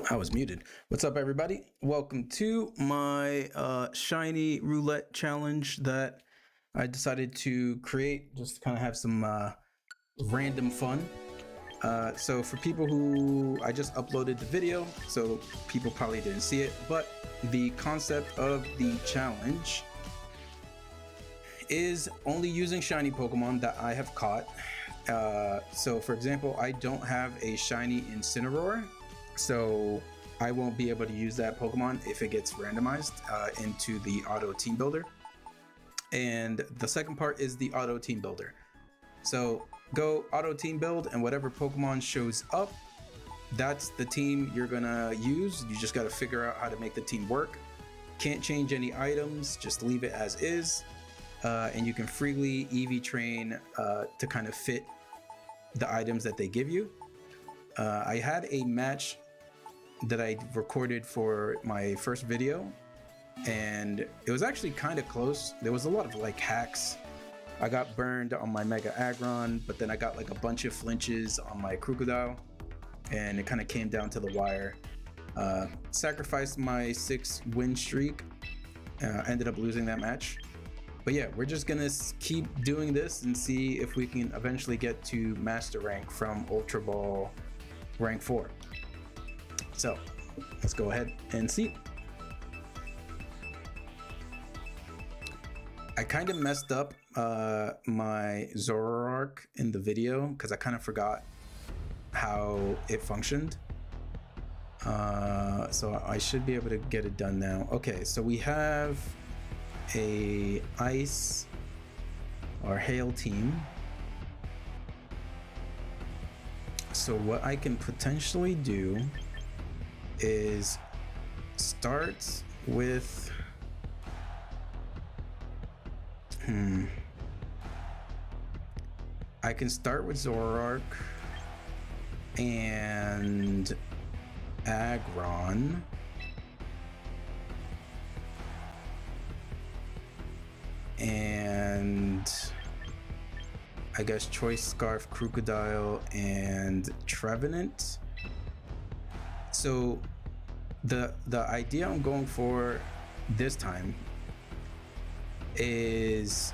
I was muted. What's up, everybody? Welcome to my shiny roulette challenge that I decided to create just to kind of have some random fun. So for people who, I just uploaded the video, so people probably didn't see it, but the concept of the challenge is only using shiny Pokemon that I have caught. So for example, I don't have a shiny Incineroar, so I won't be able to use that Pokemon if it gets randomized into the auto team builder. And the second part is the auto team builder. So go auto team build, and whatever Pokemon shows up, that's the team you're gonna use. You just gotta figure out how to make the team work. Can't change any items, just leave it as is. And you can freely EV train to kind of fit the items that they give you. I had a match that I recorded for my first video, and it was actually kind of close. There was a lot of like hacks. I got burned on my Mega Aggron, but then I got like a bunch of flinches on my Crocodile, and it kind of came down to the wire. Sacrificed my 6-win streak, ended up losing that match. But yeah, we're just gonna keep doing this and see if we can eventually get to Master Rank from Ultra Ball Rank 4. So let's go ahead and see. I kind of messed up my Zoroark in the video because I kind of forgot how it functioned. So I should be able to get it done now. Okay, so we have a ice or hail team. So what I can potentially do is start with I can start with Zoroark and Aggron, and I guess Choice Scarf, Crocodile, and Trevenant. So the idea I'm going for this time is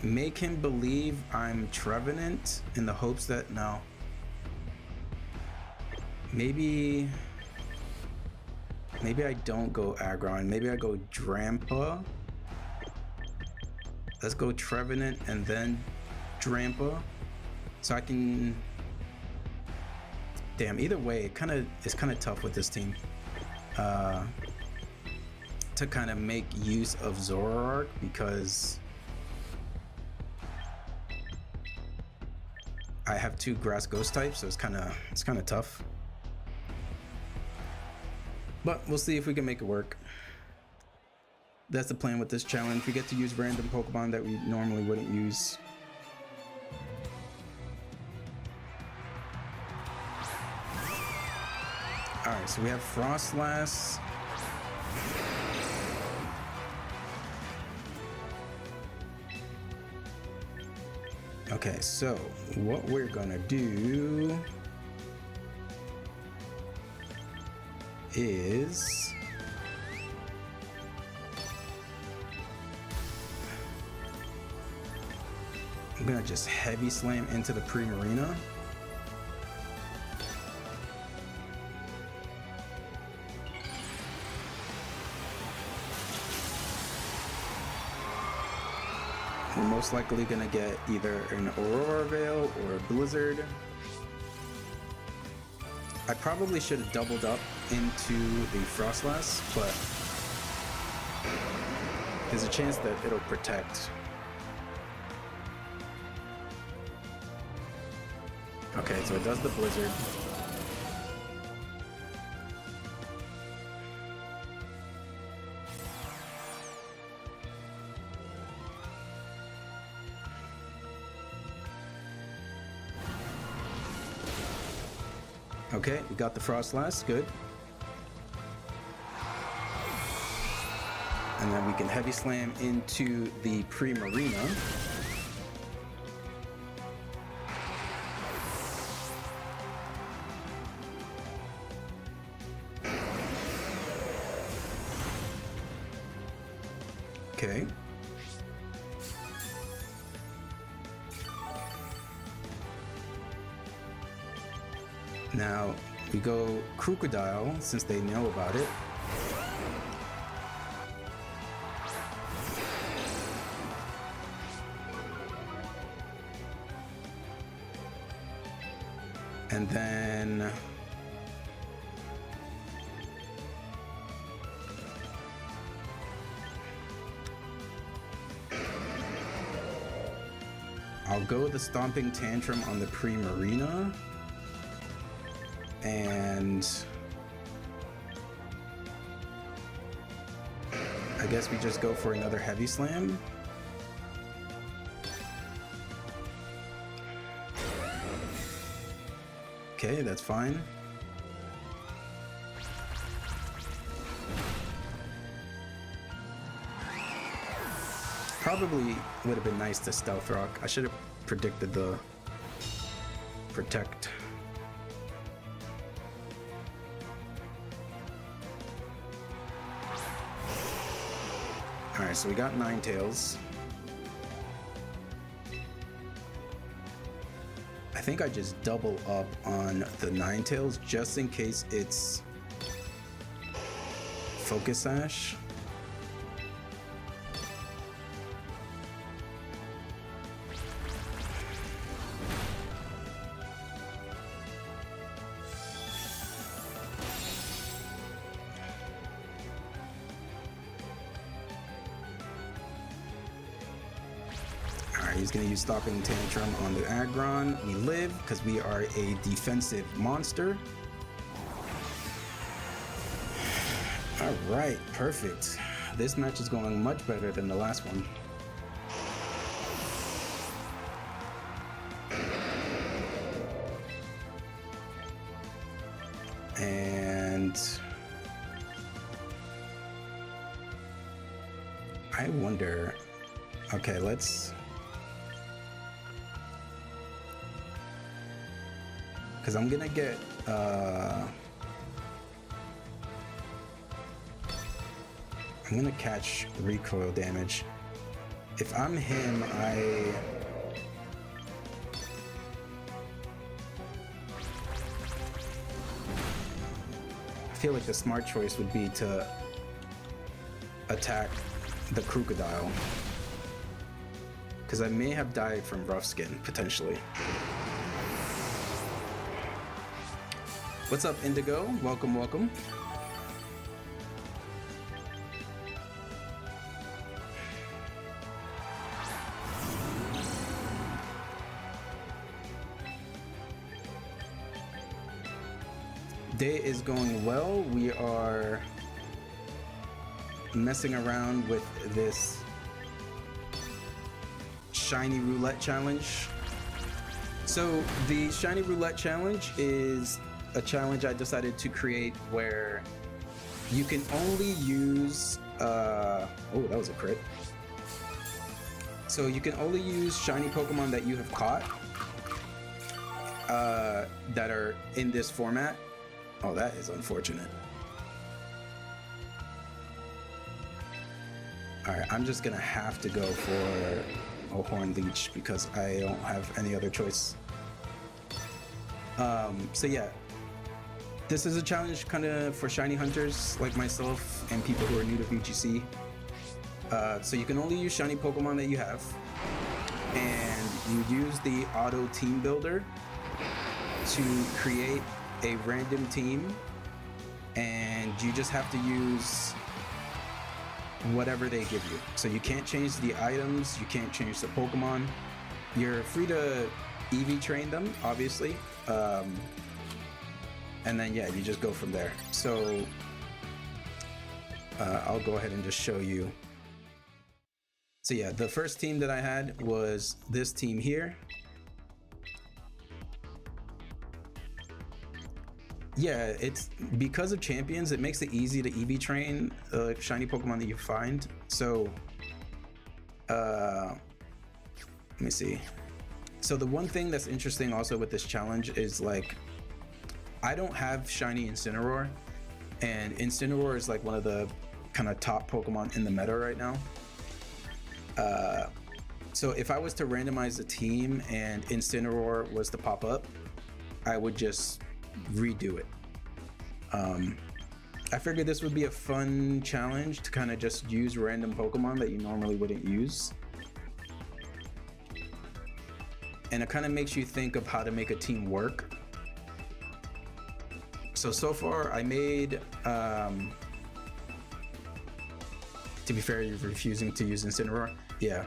make him believe I'm Trevenant in the hopes that maybe I don't go Aggron, maybe I go Drampa. Let's go Trevenant and then Drampa, so I can. Damn, either way, it's kind of tough with this team to kind of make use of Zoroark, because I have 2 grass ghost types, so it's kind of tough. But we'll see if we can make it work. That's the plan with this challenge. We get to use random Pokemon that we normally wouldn't use. Alright, so we have Frostlass. Okay, so what we're gonna do is I'm gonna just heavy slam into the Primarina. We're most likely gonna get either an Aurora Veil or a Blizzard. I probably should have doubled up into the Frostlass, but there's a chance that it'll protect. Okay, so it does the Blizzard. Okay, we got the Frostlass, good. And then we can heavy slam into the Primarina. Okay. Now we go Crocodile since they know about it. And then I'll go the Stomping Tantrum on the Primarina. And I guess we just go for another Heavy Slam. Okay, that's fine. Probably would have been nice to Stealth Rock. I should have predicted the Protect. Alright, so we got Ninetales. I think I just double up on the Ninetales just in case it's Focus Sash. He's going to use Stomping Tantrum on the Aggron. We live because we are a defensive monster. All right, perfect. This match is going much better than the last one. And I wonder, okay, let's, because I'm gonna get I'm gonna catch recoil damage. If I'm him, I feel like the smart choice would be to attack the Crocodile, because I may have died from Rough Skin potentially. What's up, Indigo? Welcome, welcome. Day is going well. We are messing around with this Shiny Roulette challenge. So the Shiny Roulette challenge is a challenge I decided to create where you can only use oh, that was a crit. So you can only use shiny Pokemon that you have caught that are in this format. Oh, that is unfortunate. All right, I'm just gonna have to go for a Horn Leech because I don't have any other choice. So yeah, this is a challenge kind of for shiny hunters like myself and people who are new to VGC. So you can only use shiny Pokemon that you have, and you use the auto team builder to create a random team, and you just have to use whatever they give you. So you can't change the items, you can't change the Pokemon. You're free to EV train them, obviously. And then yeah, you just go from there. So I'll go ahead and just show you. So yeah, the first team that I had was this team here. Yeah, it's because of champions, it makes it easy to EV train shiny Pokemon that you find. So let me see. So the one thing that's interesting also with this challenge is, like, I don't have shiny Incineroar, and Incineroar is like one of the kind of top Pokemon in the meta right now. So if I was to randomize the team and Incineroar was to pop up, I would just redo it. I figured this would be a fun challenge to kind of just use random Pokemon that you normally wouldn't use. And it kind of makes you think of how to make a team work. So far I made, to be fair, you're refusing to use Incineroar. Yeah.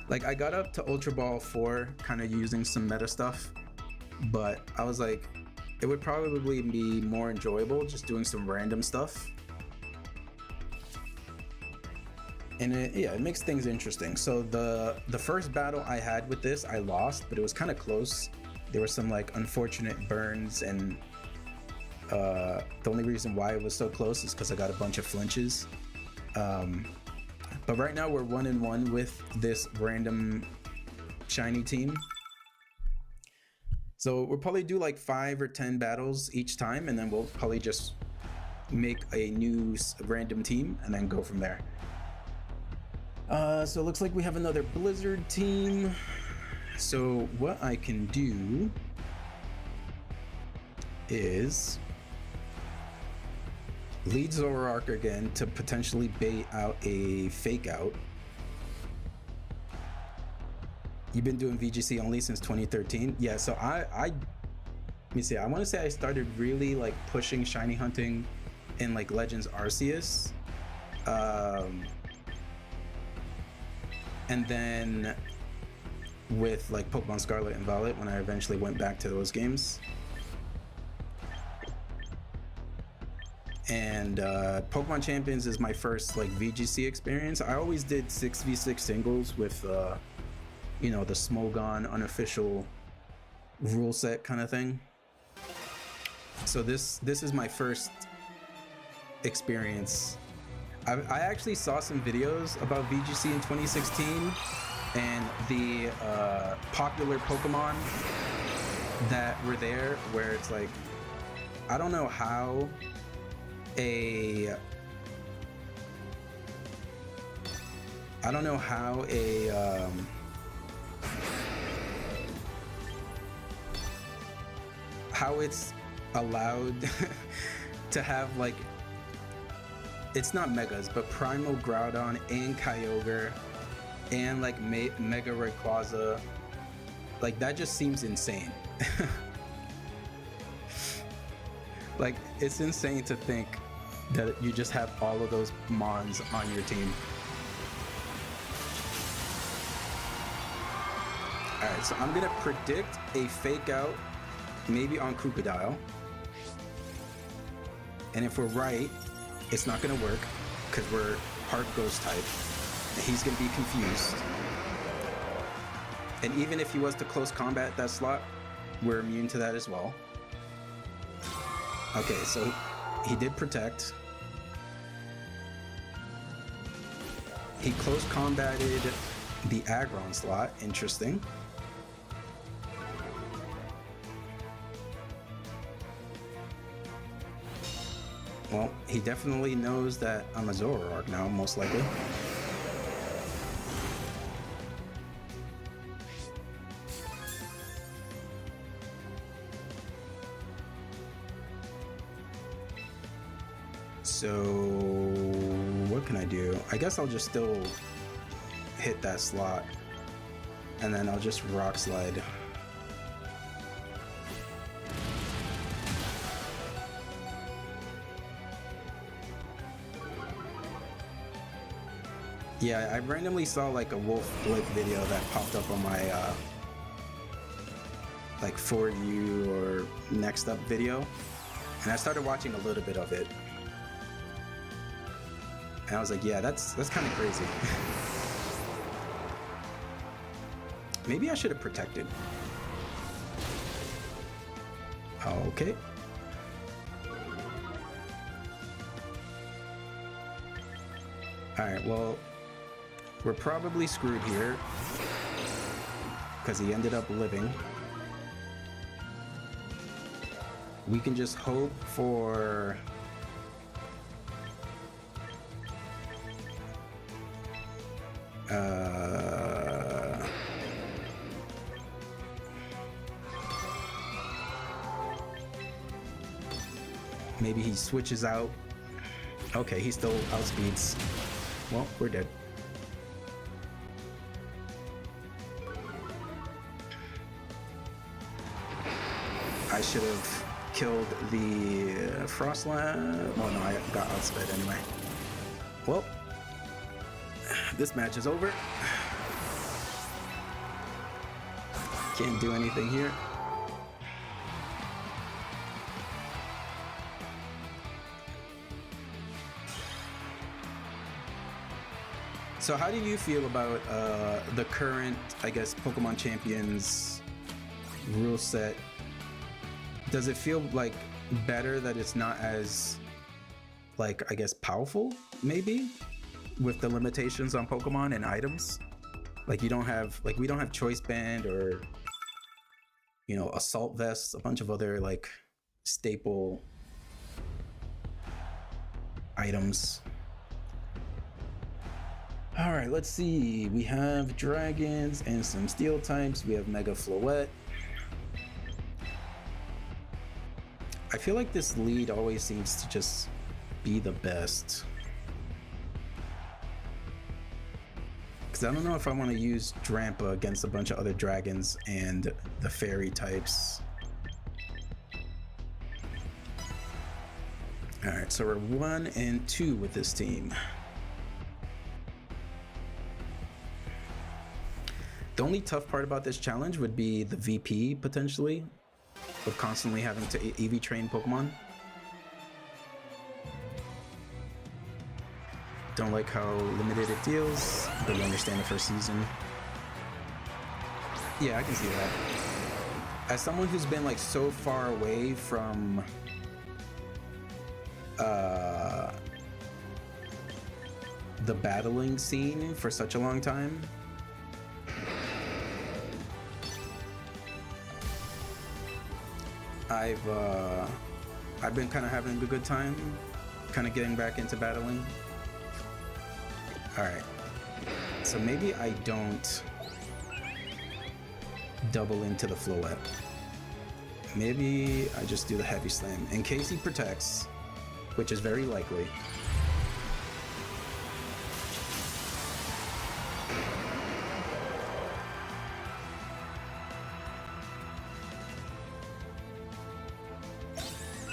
Like I got up to Ultra Ball 4 kind of using some meta stuff, but I was like, it would probably be more enjoyable just doing some random stuff. And it makes things interesting. So the first battle I had with this, I lost, but it was kind of close. There were some like unfortunate burns, and the only reason why it was so close is because I got a bunch of flinches. But right now we're 1-1 with this random shiny team. So we'll probably do like 5 or 10 battles each time, and then we'll probably just make a new random team and then go from there. So it looks like we have another Blizzard team. So what I can do is lead Zoroark again to potentially bait out a fake out. You've been doing VGC only since 2013? Yeah, so let me see, I want to say I started really like pushing shiny hunting in like Legends Arceus. And then with like Pokemon Scarlet and Violet when I eventually went back to those games. And Pokemon Champions is my first like VGC experience. I always did 6v6 singles with you know, the Smogon unofficial rule set kind of thing. So this is my first experience. I actually saw some videos about VGC in 2016 and the popular Pokemon that were there, where it's like, I don't know how how it's allowed to have like, it's not megas, but Primal Groudon and Kyogre and like Mega Rayquaza. Like that just seems insane. Like it's insane to think that you just have all of those Mons on your team. Alright, so I'm gonna predict a fake out, maybe on Crocodile. And if we're right, it's not gonna work because we're Heart Ghost type. He's gonna be confused. And even if he was to close combat that slot, we're immune to that as well. Okay, so he did protect. He close combated the Aggron slot. Interesting. Well, he definitely knows that I'm a Zoroark now, most likely. So what can I do? I guess I'll just still hit that slot and then I'll just Rock Slide. Yeah, I randomly saw like a Wolf Blip video that popped up on my like For You or Next Up video, and I started watching a little bit of it. And I was like, yeah, that's kind of crazy. Maybe I should have protected. Okay. Alright, well, we're probably screwed here because he ended up living. We can just hope for... Maybe he switches out. Okay, he still outspeeds. Well, we're dead. I should have killed the Frostland. Well, no, I got outsped anyway. Well, this match is over. Can't do anything here. So how do you feel about the current, I guess, Pokemon Champions rule set? Does it feel like better that it's not as, like, I guess, powerful, maybe, with the limitations on Pokemon and items? Like, you don't have, like, we don't have Choice Band or, you know, Assault Vests, a bunch of other, like, staple items. All right, let's see. We have dragons and some steel types. We have Mega Floette. I feel like this lead always seems to just be the best. Because I don't know if I want to use Drampa against a bunch of other dragons and the fairy types. All right, so we're 1 and 2 with this team. The only tough part about this challenge would be the VP, potentially, with constantly having to EV train Pokemon. Don't like how limited it deals, but you understand the first season. Yeah, I can see that. As someone who's been like so far away from the battling scene for such a long time, I've been kind of having a good time, kind of getting back into battling. All right, so maybe I don't double into the Floette. Maybe I just do the Heavy Slam in case he protects, which is very likely.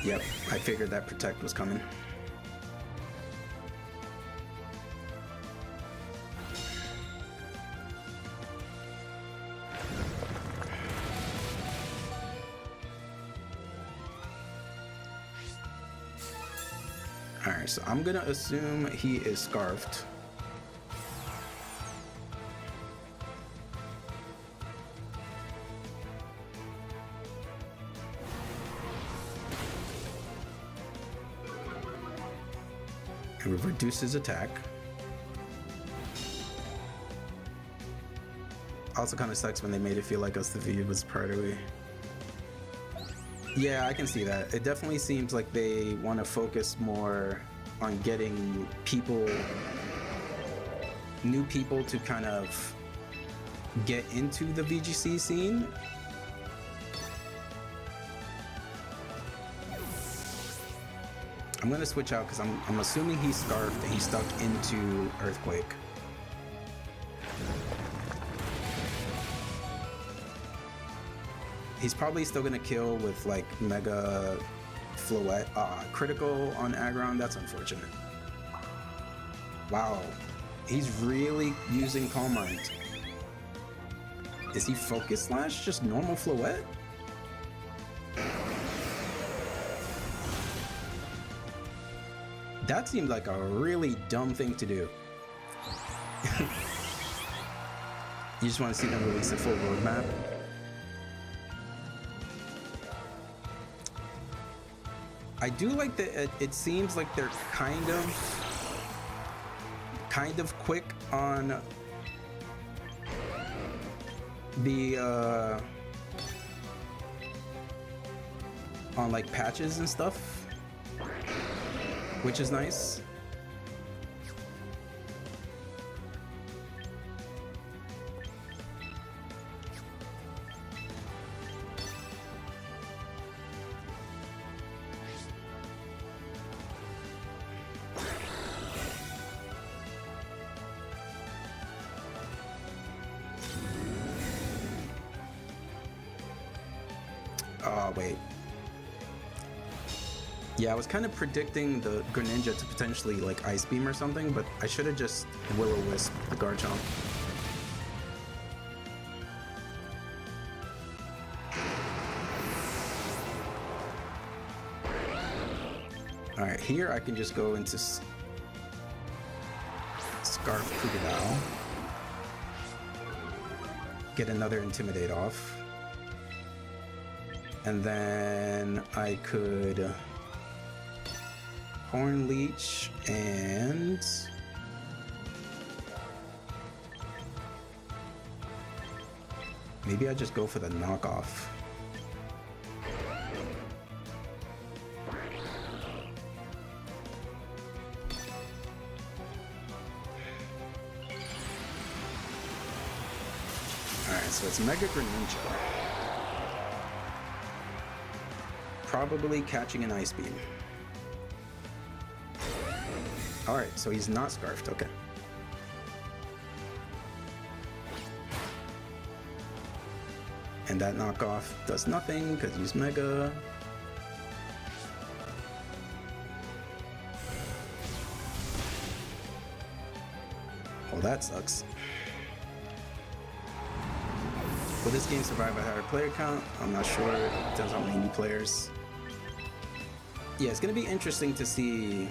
Yep, I figured that protect was coming. All right, so I'm gonna assume he is scarfed. And we've reduced his attack. Also kind of sucks when they made it feel like us the V was part of it. Yeah, I can see that. It definitely seems like they want to focus more on getting people, new people to kind of get into the VGC scene. I'm gonna switch out because I'm assuming he's scarfed and he's stuck into Earthquake. He's probably still gonna kill with like Mega Floette. Critical on Aggron, that's unfortunate. Wow, he's really using Calm Mind. Is he Focus Slash just normal Floette? That seemed like a really dumb thing to do. You just want to see them release a full roadmap. I do like that it seems like they're kind of quick on the on like patches and stuff, which is nice. Oh, wait. Yeah, I was kind of predicting the Greninja to potentially like Ice Beam or something, but I should have just Will-O-Wisp the Garchomp. Alright, here I can just go into Scarf Crocodile. Get another Intimidate off. And then I could Horn Leech and maybe I just go for the knockoff. Alright, so it's Mega Greninja. Probably catching an Ice Beam. Alright, so he's not Scarfed, okay. And that knockoff does nothing because he's Mega. Well, that sucks. Will this game survive a higher player count? I'm not sure. It depends on how many players. Yeah, it's going to be interesting to see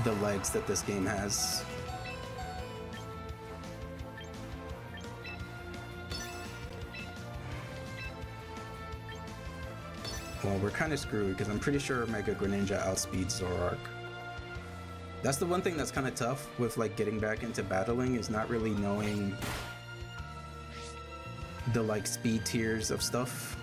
the legs that this game has. Well, we're kind of screwed because I'm pretty sure Mega Greninja outspeeds Zoroark. That's the one thing that's kind of tough with like getting back into battling, is not really knowing the like speed tiers of stuff.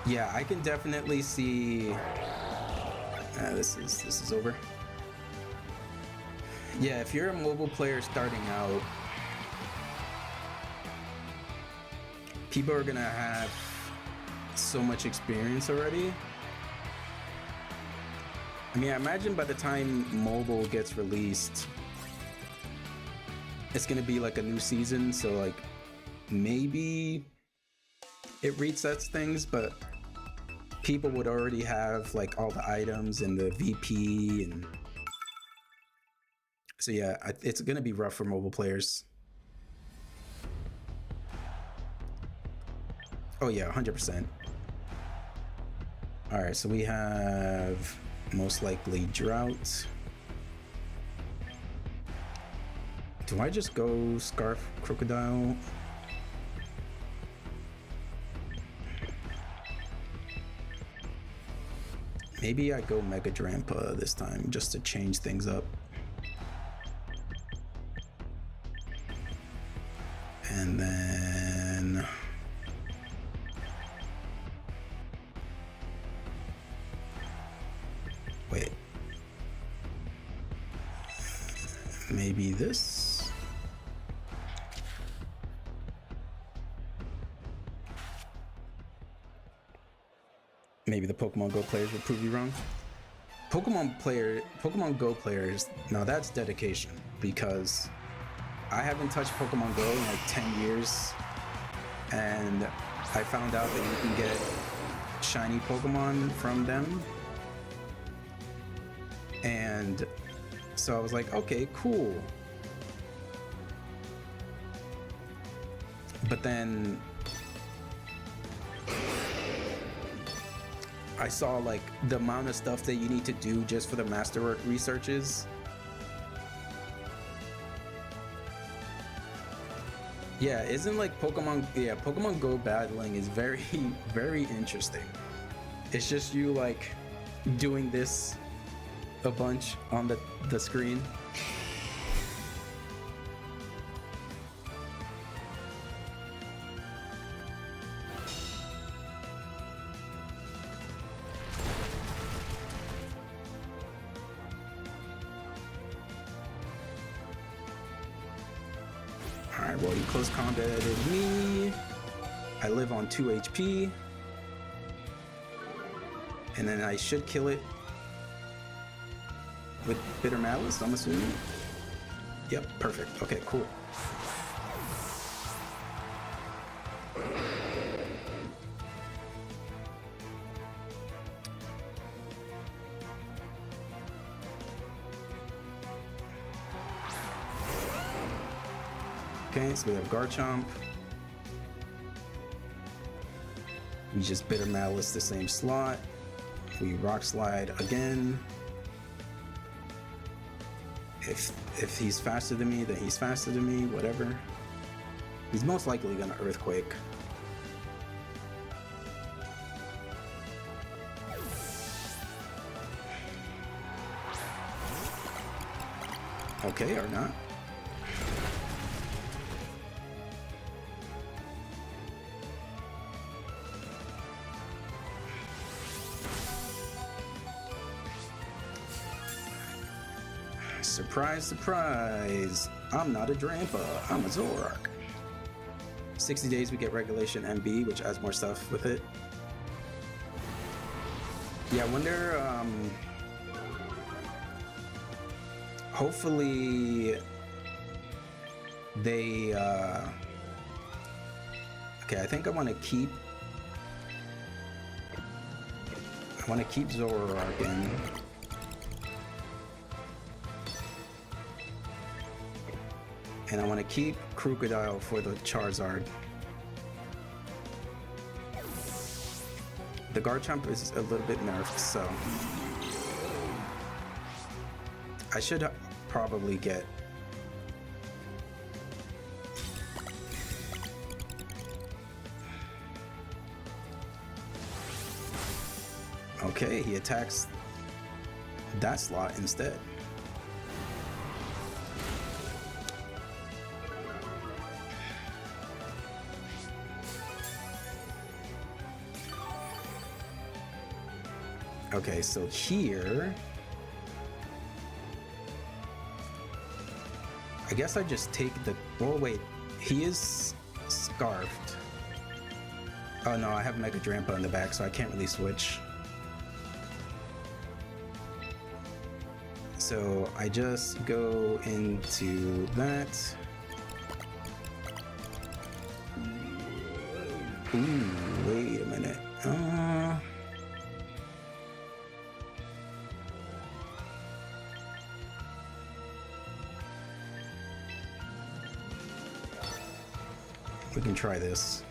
Yeah, I can definitely see. This is over. Yeah, if you're a mobile player starting out, people are gonna have so much experience already. I mean, I imagine by the time mobile gets released, it's gonna be like a new season, so like maybe it resets things, but people would already have like all the items and the VP, and so yeah, it's gonna be rough for mobile players. Oh yeah, 100%. All right, so we have most likely Drought. Do I just go Scarf Crocodile? Maybe I go Mega Drampa this time just to change things up. And then wait. Maybe this. Maybe the Pokemon Go players will prove you wrong. Pokemon Go players, now that's dedication, because I haven't touched Pokemon Go in like 10 years, and I found out that you can get shiny Pokemon from them. And so I was like, okay, cool. But then I saw like the amount of stuff that you need to do just for the masterwork researches. Yeah, isn't like Pokemon Go battling is very, very interesting. It's just you like doing this a bunch on the screen. boy, he close combated me. I live on 2 HP. And then I should kill it with Bitter Malice, I'm assuming. Yep, perfect. Okay, cool. Okay, so we have Garchomp. We just Bitter Malice the same slot. We Rock Slide again. If he's faster than me, then he's faster than me, whatever. He's most likely gonna Earthquake. Okay, or not. Surprise, surprise. I'm not a Drampa, I'm a Zoroark. 60 days we get Regulation MB, which adds more stuff with it. Yeah, I wonder, hopefully they, okay, I think I want to keep Zoroark in. And I want to keep Crocodile for the Charizard. The Garchomp is a little bit nerfed, so I should probably get okay, he attacks that slot instead. Okay, so here, I guess I just take the, oh wait, he is scarfed. Oh no, I have Mega Drampa in the back, so I can't really switch. So I just go into that. Ooh, wait a minute. We can try this.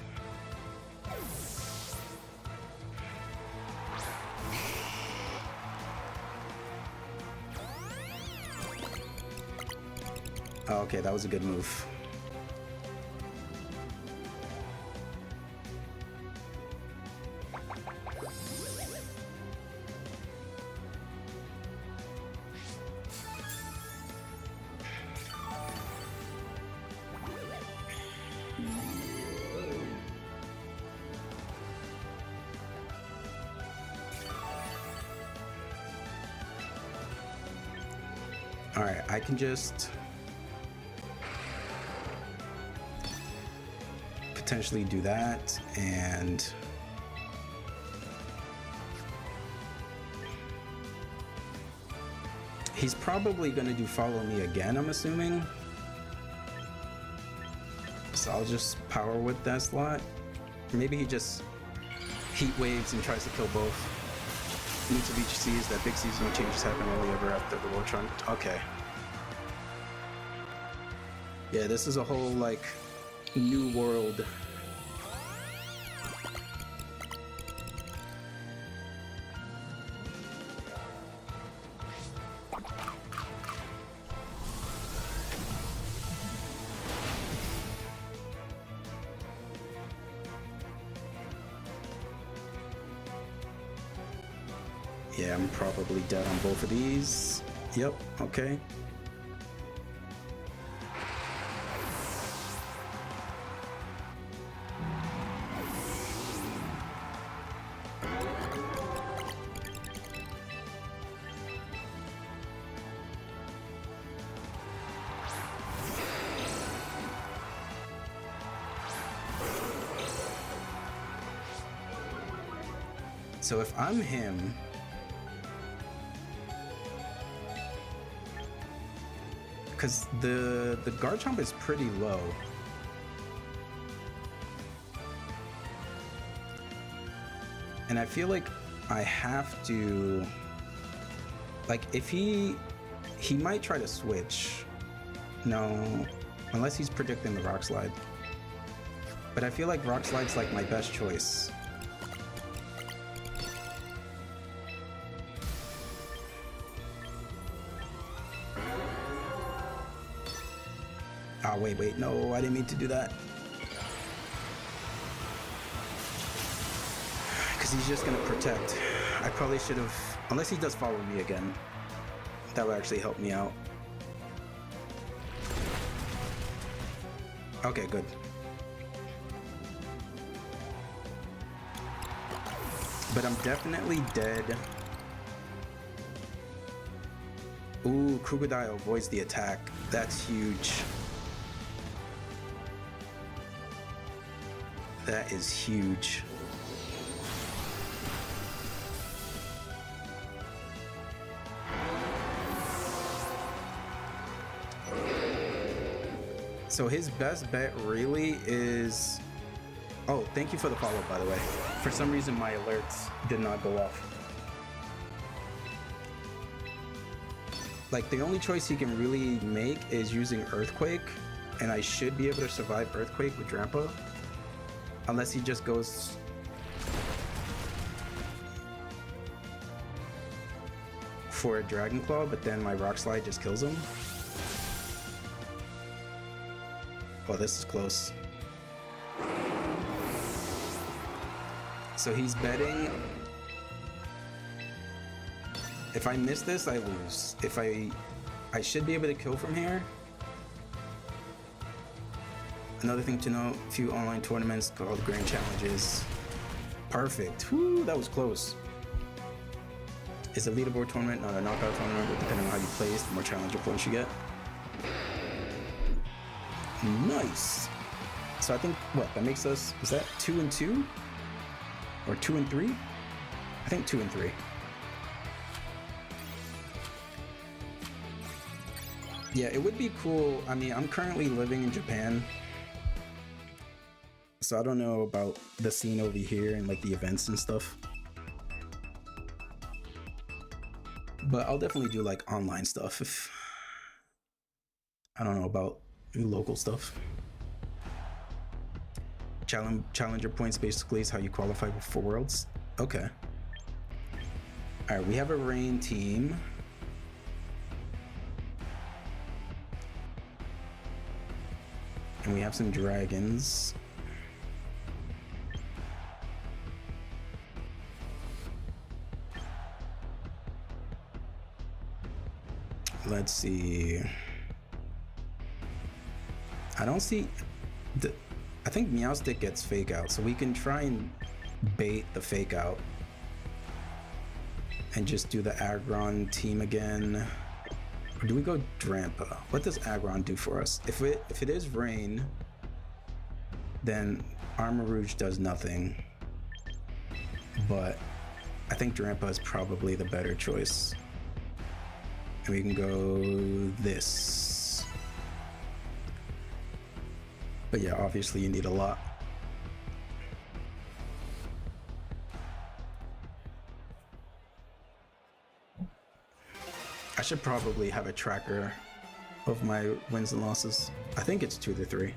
Oh, okay, that was a good move. All right, I can just potentially do that, and he's probably going to do Follow Me again, I'm assuming. So I'll just Power Whip that slot. Maybe he just Heat Waves and tries to kill both. Mitsubishi sees that big seasonal changes happen only ever after the Voltron. Okay. Yeah, this is a whole, like, new world. Yeah, I'm probably dead on both of these. Yep, okay. So if I'm him, because the Garchomp is pretty low. And I feel like I have to, like, if he might try to switch. No, unless he's predicting the Rock Slide. But I feel like Rock Slide's like my best choice. Ah, wait, no, I didn't mean to do that. Because he's just gonna protect. I probably should have, unless he does follow me again. That would actually help me out. Okay, good. But I'm definitely dead. Ooh, Krookodile avoids the attack. That's huge. That is huge. So his best bet really is... Oh, thank you for the follow, by the way. For some reason, my alerts did not go off. Like, the only choice he can really make is using Earthquake, and I should be able to survive Earthquake with Drampa. Unless he just goes... for a Dragon Claw, but then my Rock Slide just kills him. Oh, this is close. So he's betting. If I miss this, I lose. If I should be able to kill from here. Another thing to note, a few online tournaments called Grand Challenges. Perfect. Whew, that was close. It's a leaderboard tournament, not a knockout tournament, but depending on how you place, the more challenger points you get. Nice. So I think, what, that makes us, is that 2 and 2? Or 2 and 3? I think 2 and 3. Yeah, it would be cool. I mean, I'm currently living in Japan, so I don't know about the scene over here and like the events and stuff. But I'll definitely do like online stuff if I don't know about local stuff. Challenger points basically is how you qualify for Worlds. Okay. All right, we have a rain team. And we have some dragons. Let's see. I don't see the... I think Meowstic gets fake out, so we can try and bait the fake out and just do the Aggron team again. Or do we go Drampa? What does Aggron do for us? If it is rain, then Armor Rouge does nothing. But I think Drampa is probably the better choice. And we can go this. But yeah, obviously you need a lot. I should probably have a tracker of my wins and losses. I think it's 2 to 3.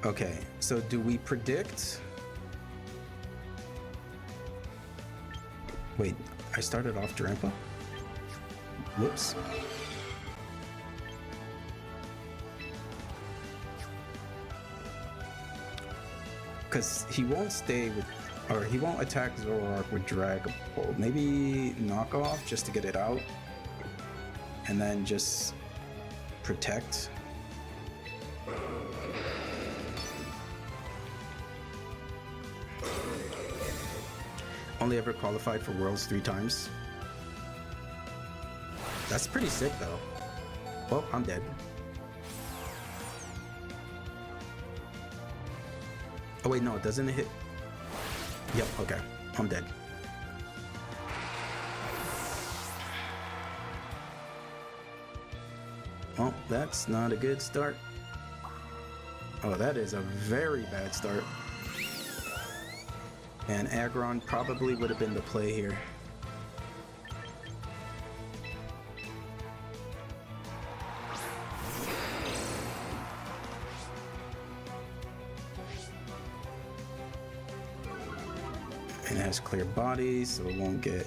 Okay, so do we predict? Wait, I started off Drampa? Whoops. Because he won't stay with, or he won't attack Zoroark with Dragon Ball. Maybe knock off just to get it out. And then just protect. Only ever qualified for Worlds 3 times. That's pretty sick though. Well, I'm dead. Oh wait, no, doesn't it hit? Yep, okay, I'm dead. Well, that's not a good start. Oh, that is a very bad start. And Aggron probably would have been the play here. And it has clear body, so it won't get...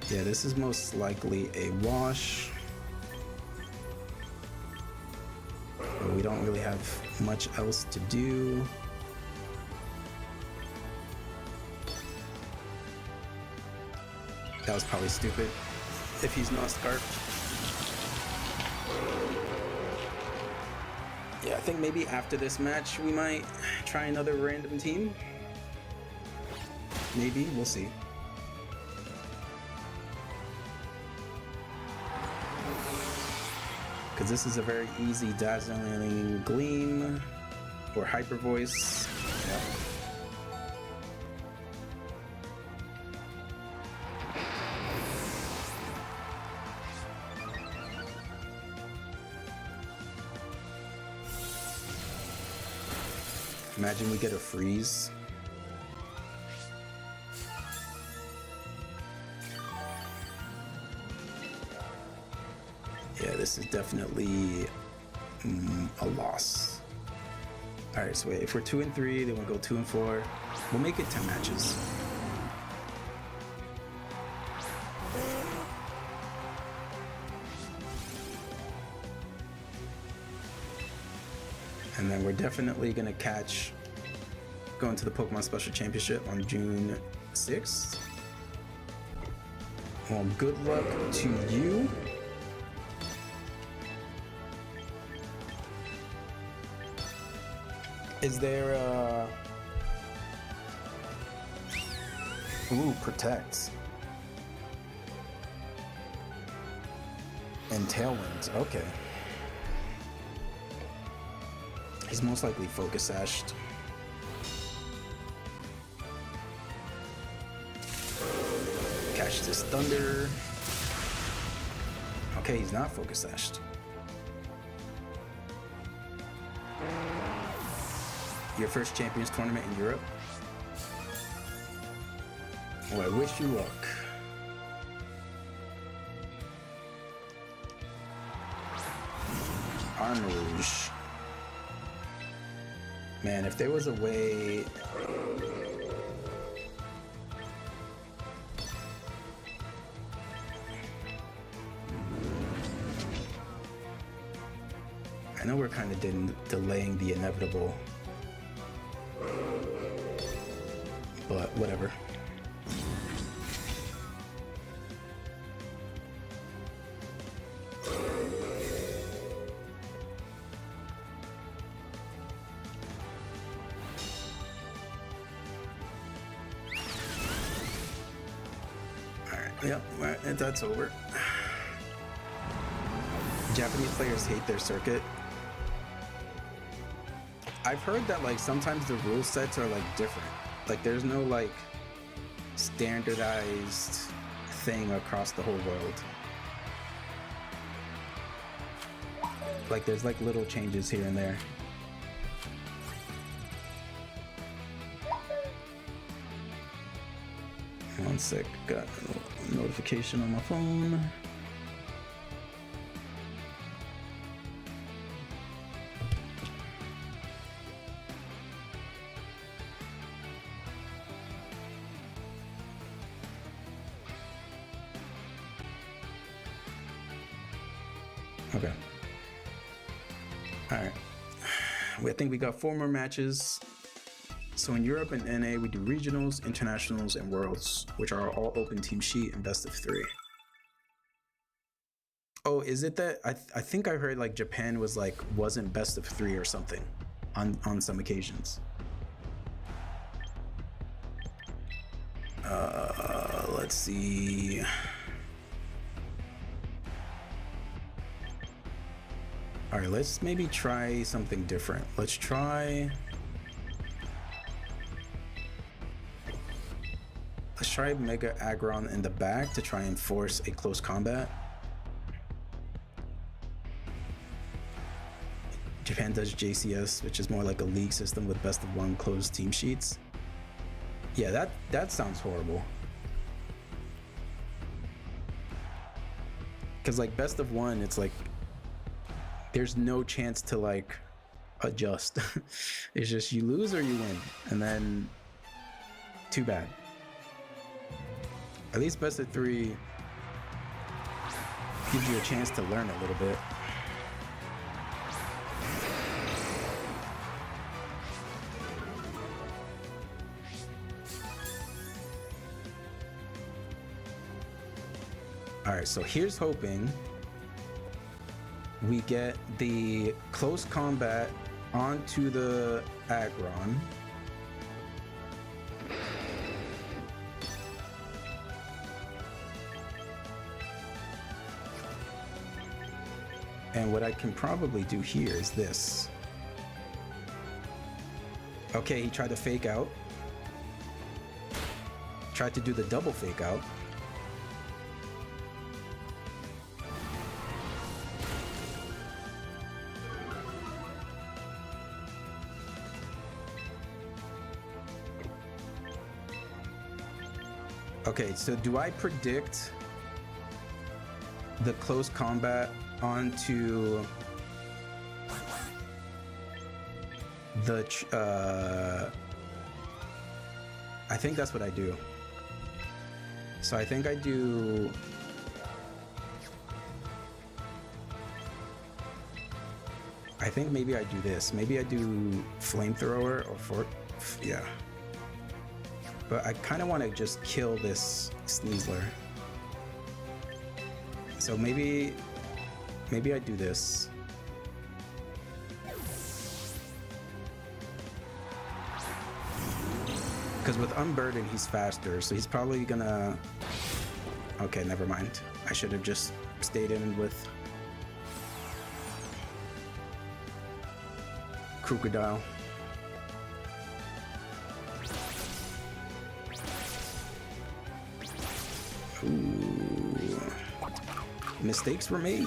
Yeah, this is most likely a wash. But we don't really have much else to do. That was probably stupid if he's not scarfed. Yeah, I think maybe after this match we might try another random team. Maybe, we'll see. Because this is a very easy Dazzling Gleam or Hyper Voice. Yeah. Imagine we get a freeze. Yeah, this is definitely a loss. All right, so wait, if we're 2 and 3, then we'll go 2 and 4. We'll make it 10 matches. And then we're definitely gonna go into the Pokemon Special Championship on June 6th. Well, good luck to you. Is there ooh, Protect. And Tailwind, okay. He's most likely Focus Sashed. Catch this Thunder. Okay, he's not Focus Sashed. Your first Champions Tournament in Europe. Well, I wish you luck. Armourouge. Man, if there was a way... I know we're kind of delaying the inevitable. But whatever. Yep, that's over. Japanese players hate their circuit. I've heard that like sometimes the rule sets are like different. Like there's no like standardized thing across the whole world. Like there's like little changes here and there. One sec, got a notification on my phone. Okay. All right. I think we got 4 more matches. So in Europe and NA, we do regionals, internationals, and worlds, which are all open team sheet and best of 3. Oh, is it that I think I heard like Japan was like wasn't best of 3 or something on some occasions. Let's see. All right, let's maybe try something different. Let's try Mega Aggron in the back to try and force a close combat. Japan does JCS, which is more like a league system with best of one closed team sheets. Yeah, that sounds horrible. Because like best of one, it's like there's no chance to like adjust. It's just you lose or you win, and then too bad. At least best of three gives you a chance to learn a little bit. All right, so here's hoping we get the close combat onto the Aggron. And what I can probably do here is this. Okay, he tried to fake out. Tried to do the double fake out. Okay, so do I predict the close combat onto the I think that's what I do. So I think I do maybe I do this. Maybe I do flamethrower or fork. Yeah. But I kind of want to just kill this Sneasler. So maybe I do this. Because with Unburden, he's faster, so he's probably gonna... Okay, never mind. I should have just stayed in with Crocodile. Ooh. Mistakes were made.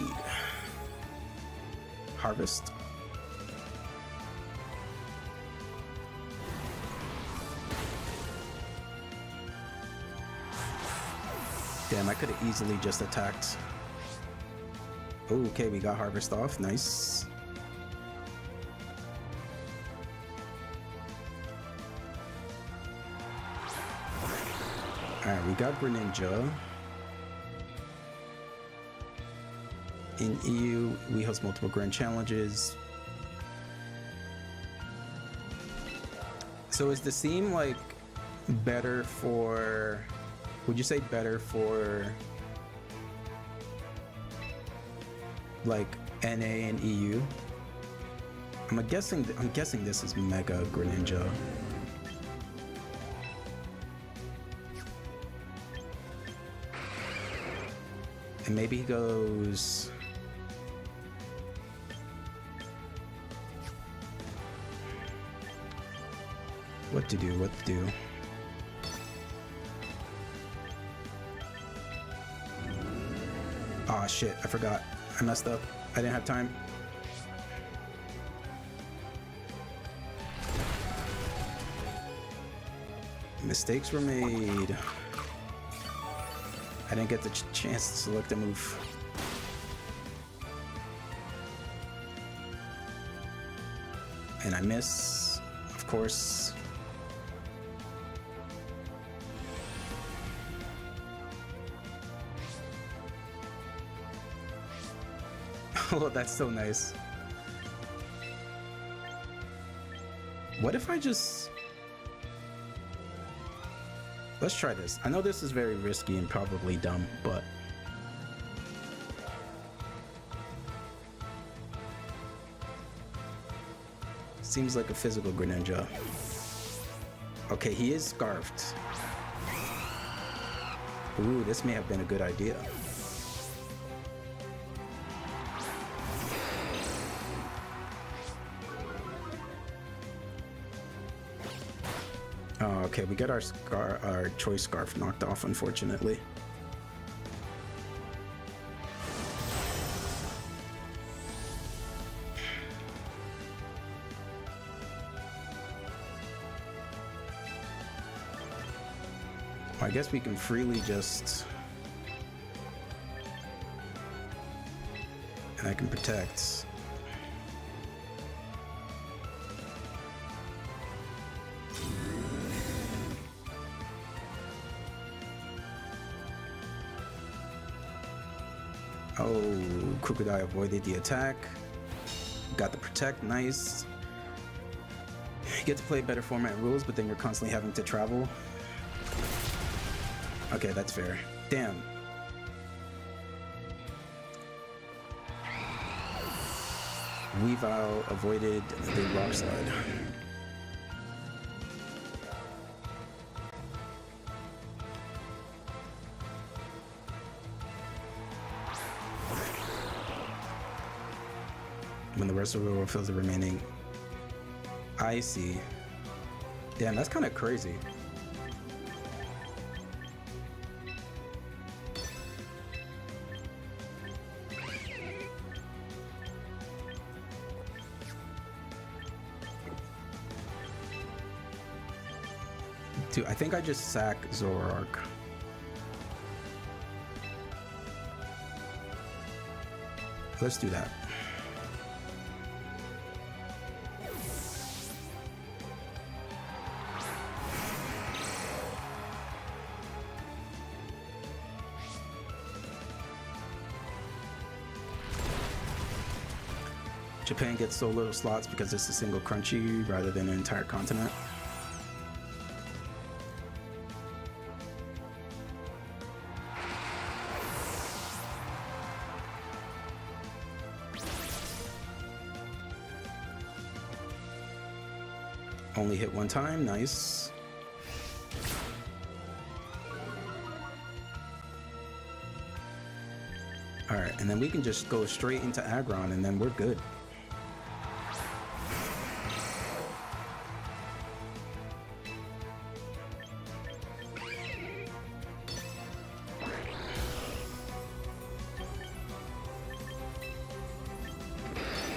Harvest. Damn, I could have easily just attacked. Ooh, okay, we got Harvest off. Nice. Alright, we got Greninja. In EU, we host multiple grand challenges. So is the Seam like better for... Would you say better for like NA and EU? I'm guessing this is Mega Greninja. And maybe he goes... What to do? Aw, shit, I forgot. I messed up. I didn't have time. Mistakes were made. I didn't get the chance to select a move. And I miss, of course. Oh, that's so nice. What if I just... Let's try this. I know this is very risky and probably dumb, but... Seems like a physical Greninja. Okay, he is scarfed. Ooh, this may have been a good idea. Oh, okay, we got our choice scarf knocked off, unfortunately. I guess we can freely just... And I can protect. Oh, Crocodile avoided the attack. Got the protect, nice. You get to play better format rules, but then you're constantly having to travel. Okay, that's fair. Damn. Weavile avoided the rock slide. When the rest of the world fills the remaining. I see. Damn, that's kind of crazy. Dude, I think I just sack Zoroark. Let's do that. Japan gets so little slots because it's a single crunchy rather than an entire continent. Only hit one time, nice. Alright, and then we can just go straight into Aggron and then we're good.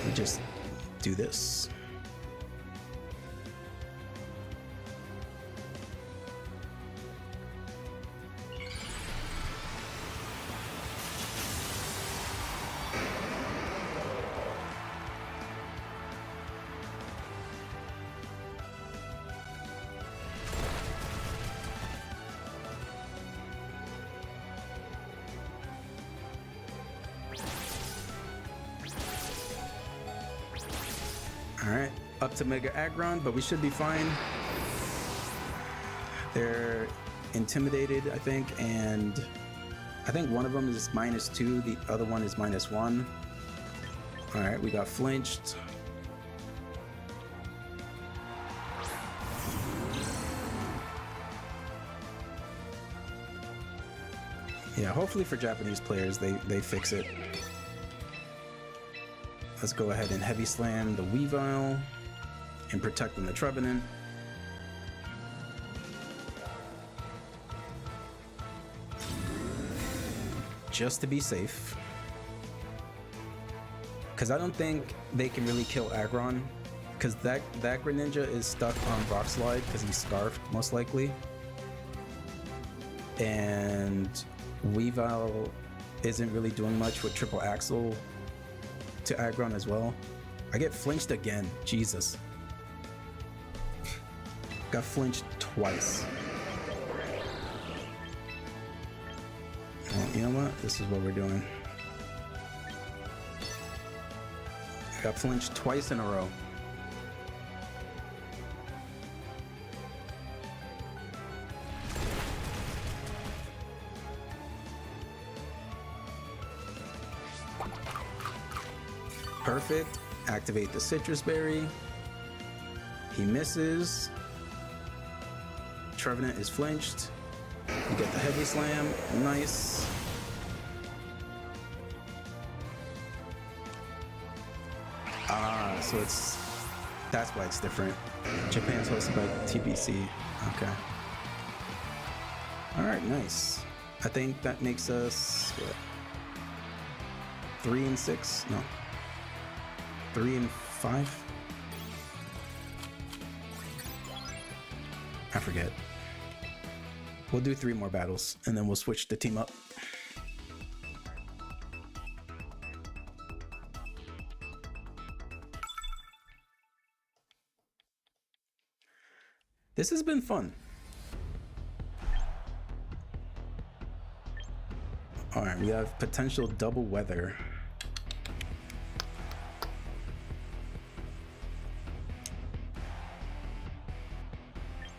We just do this. Alright, up to Mega Aggron, but we should be fine. They're intimidated, I think, and I think one of them is -2, the other one is -1. Alright, we got flinched. Yeah, hopefully for Japanese players, they fix it. Let's go ahead and heavy slam the Weavile and protect from the Trevenant. Just to be safe. Because I don't think they can really kill Aggron. Because that Greninja is stuck on Rock Slide because he's scarfed, most likely. And Weavile isn't really doing much with Triple Axle to Aggron as well. I get flinched again. Jesus. Got flinched twice. And you know what? This is what we're doing. I got flinched twice in a row. Perfect. Activate the Citrus Berry. He misses. Trevenant is flinched. You get the Heavy Slam. Nice. Ah, so that's why it's different. Japan's hosted by TBC. Okay. All right, nice. I think that makes us what, 3 and 6? No, 3 and 5. I forget. We'll do 3 more battles and then we'll switch the team up. This has been fun. All right, we have potential double weather.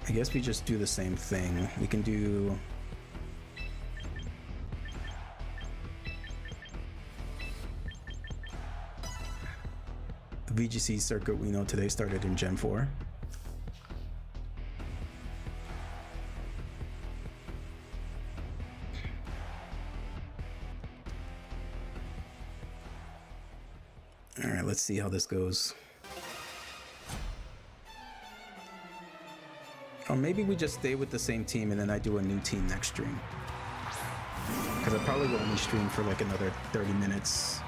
I guess we just do the same thing. We can do... The VGC circuit we know today started in Gen 4. All right, let's see how this goes. Or maybe we just stay with the same team and then I do a new team next stream. Because I probably will only stream for like another 30 minutes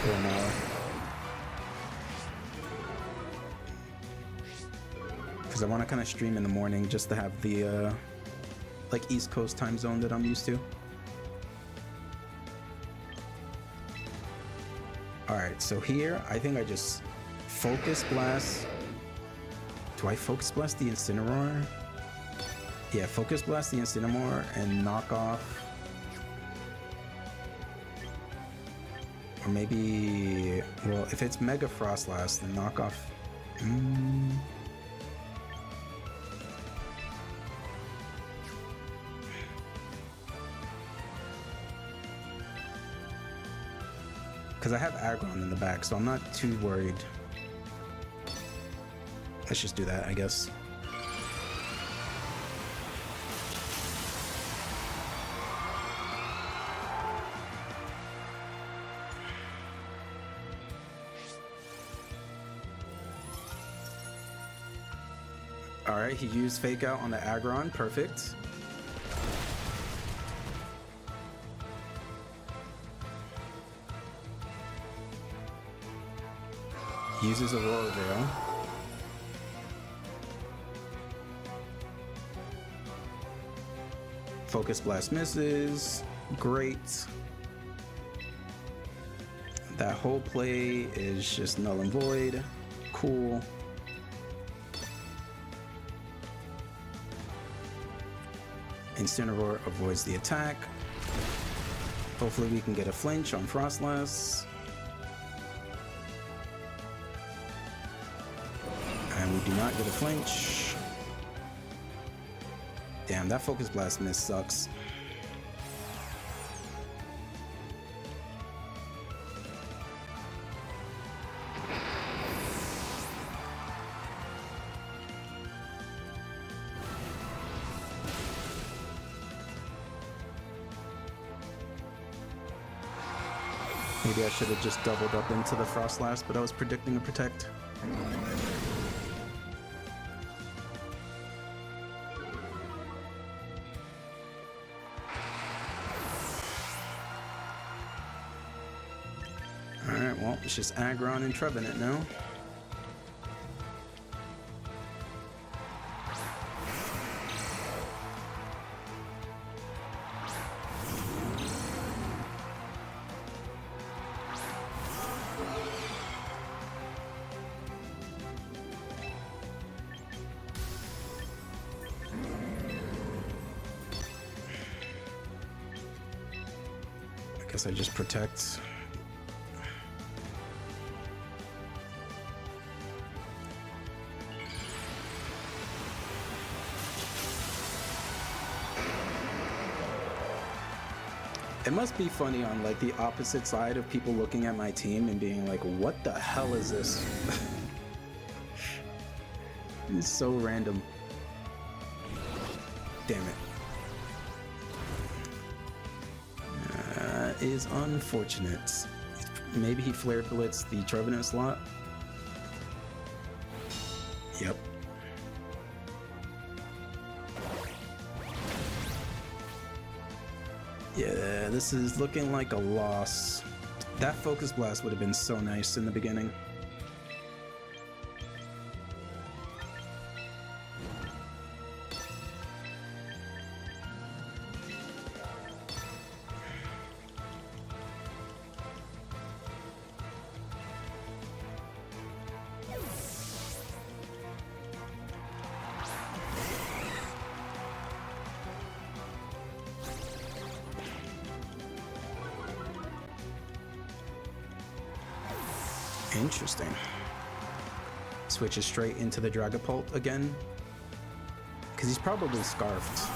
or an hour. Because I want to kind of stream in the morning just to have the like East Coast time zone that I'm used to. Alright, so here, I think I just Focus Blast. Do I Focus Blast the Incineroar? Yeah, Focus Blast the Incineroar and knock off. Or maybe, well, if it's Mega Frostlass, then knock off. Because I have Aggron in the back, so I'm not too worried. Let's just do that, I guess. Alright, he used Fake Out on the Aggron, perfect. Uses Aurora Veil. Focus Blast misses. Great. That whole play is just null and void. Cool. Incineroar avoids the attack. Hopefully we can get a flinch on Frostlass. And we do not get a flinch. Damn, that Focus Blast miss sucks. Maybe I should have just doubled up into the Frostlass, but I was predicting a Protect. Alright, well, it's just Aggron and Trevenant now. I guess I just protect. It must be funny on like the opposite side of people looking at my team and being like, what the hell is this? It's so random. Damn it. Is unfortunate. Maybe he Flare Blitz the Trevenant slot. Yep. Yeah, this is looking like a loss. That Focus Blast would have been so nice in the beginning. Interesting. Switches straight into the Dragapult again. Because he's probably scarfed.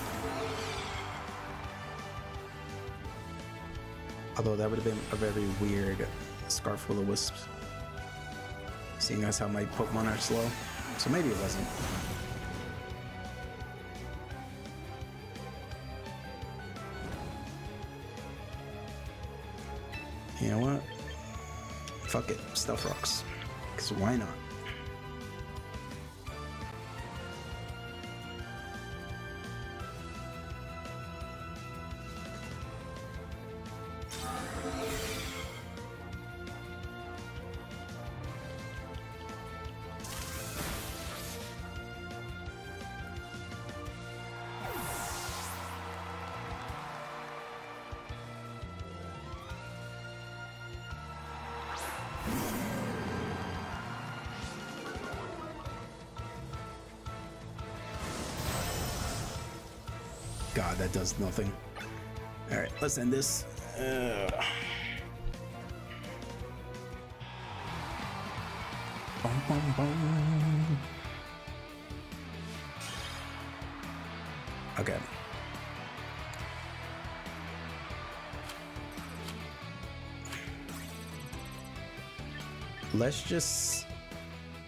Although that would have been a very weird Scarf Will-O-Wisp. Seeing as how my Pokemon are slow. So maybe it wasn't. You know what? Fuck it, Stealth Rocks. Because why not? God, that does nothing. Alright, let's end this. Bum, bum, bum. Okay. Let's just...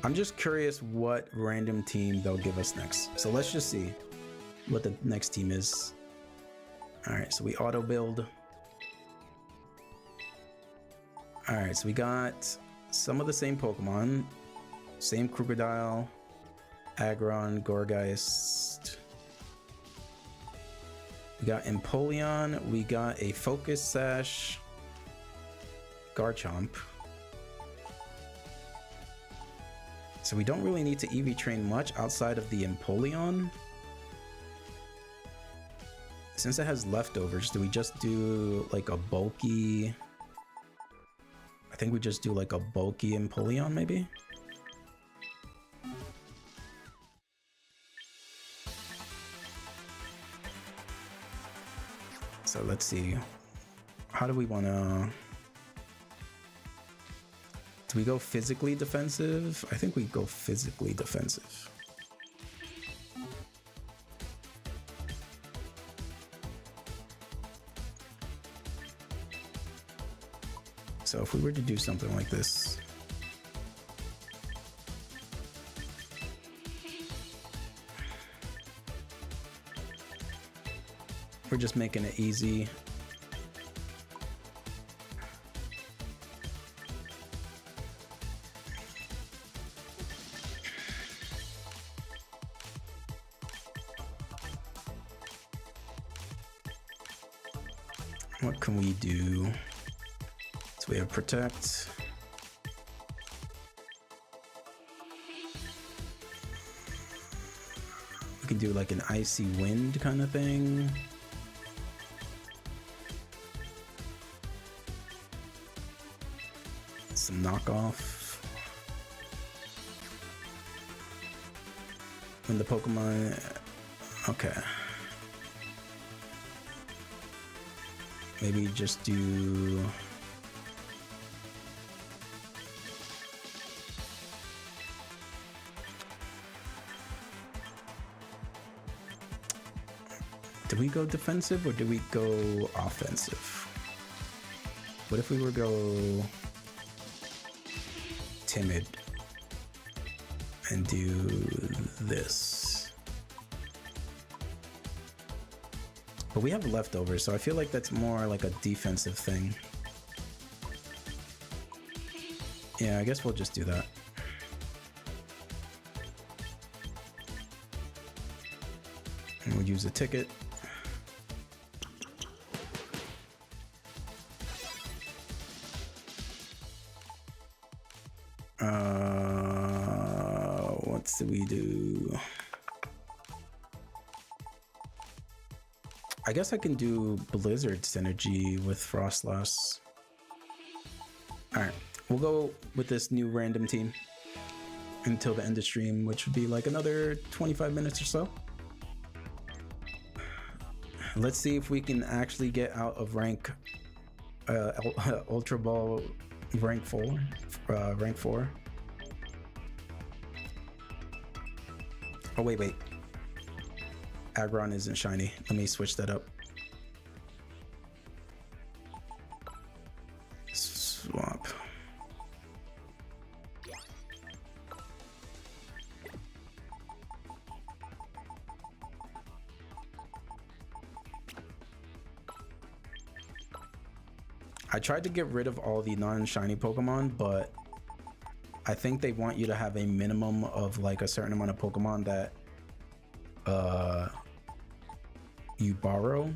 I'm just curious what random team they'll give us next. So let's just see what the next team is. Alright, so we auto build. Alright, so we got some of the same Pokemon. Same Crocodile, Aggron, Gourgeist. We got Empoleon, we got a Focus Sash, Garchomp. So we don't really need to EV train much outside of the Empoleon. Since it has leftovers, do we just do like a bulky... I think we just do like a bulky Empoleon maybe? So let's see. How do we want to... Do we go physically defensive? I think we go physically defensive. So if we were to do something like this, we're just making it easy. What can we do? So we have Protect. We can do like an Icy Wind kind of thing. Some knockoff. When the Pokemon... Okay. Maybe just do... Do we go defensive or do we go offensive? What if we were go timid and do this? But we have leftovers, so I feel like that's more like a defensive thing. Yeah, I guess we'll just do that. And we'll use a ticket. What do we do? I guess I can do Blizzard synergy with Frostlass. All right, we'll go with this new random team until the end of stream, which would be like another 25 minutes or so. Let's see if we can actually get out of rank Ultra Ball rank 4. Oh wait. Aggron isn't shiny. Let me switch that up. Swap. I tried to get rid of all the non-shiny Pokemon, but I think they want you to have a minimum of like a certain amount of Pokemon that you borrow,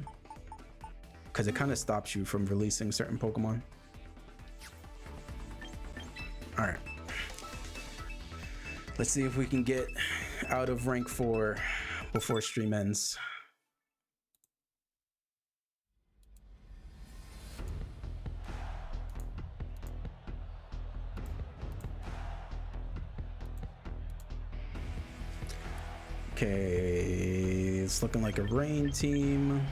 because it kind of stops you from releasing certain Pokemon. All right, let's see if we can get out of rank 4 before stream ends. Okay, it's looking like a rain team.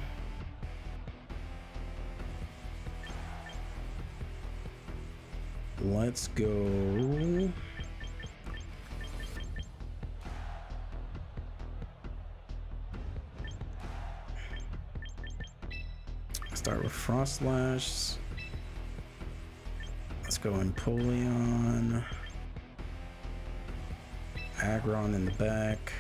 Let's go. Start with Frostlash. Let's go Empoleon. Aggron in the back.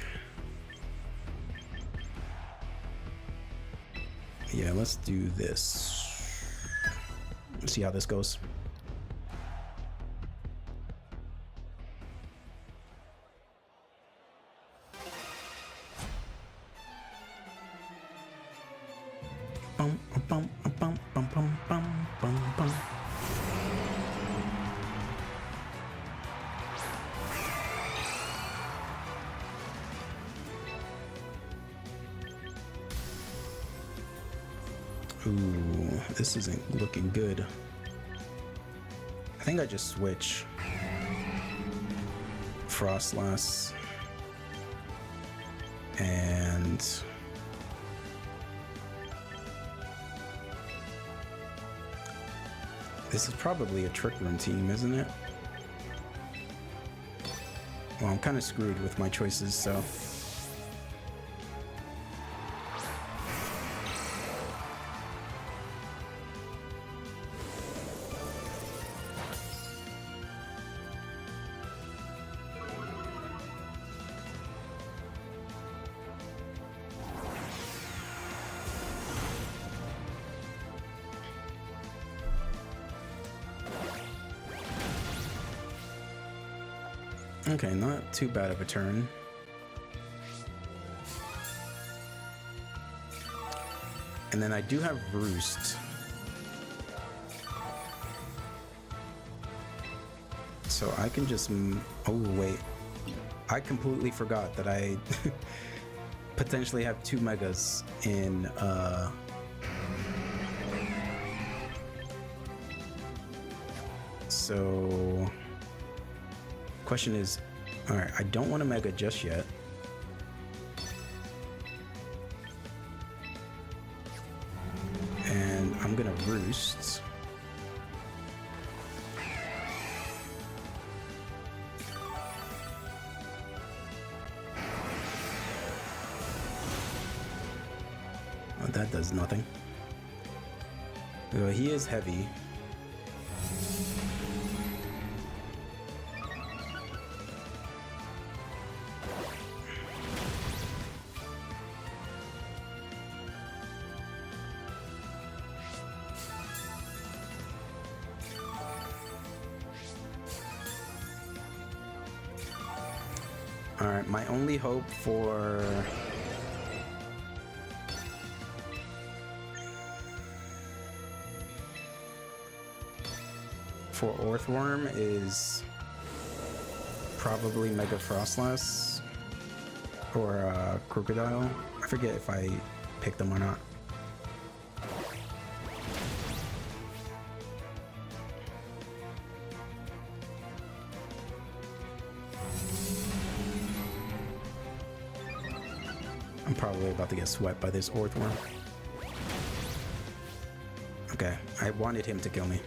Yeah, let's do this. Let's see how this goes. Bum, bum, bum, bum, bum, bum, bum, bum. Ooh, this isn't looking good. I think I just switch Frostlass and this is probably a Trick Room team, isn't it? Well, I'm kind of screwed with my choices, so. Okay, not too bad of a turn. And then I do have Roost. So I can just... Oh, wait. I completely forgot that I potentially have 2 Megas in... So... Question is, all right, I don't want a Mega just yet. And I'm gonna Roost. Oh, that does nothing. He is heavy. Alright, my only hope for... Orthworm is Probably Mega Frostlass or Crocodile. I forget if I picked them or not. I'm probably about to get swept by this Orthworm. Okay, I wanted him to kill me.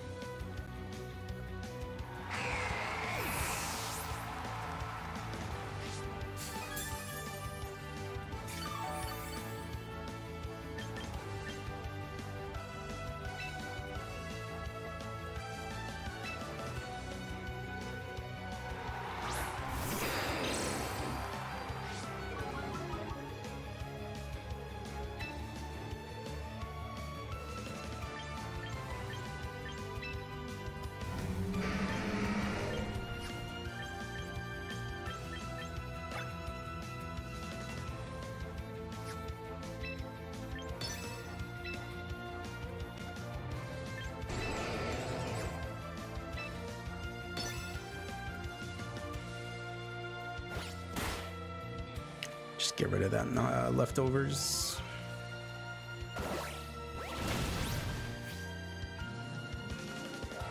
Just get rid of that leftovers.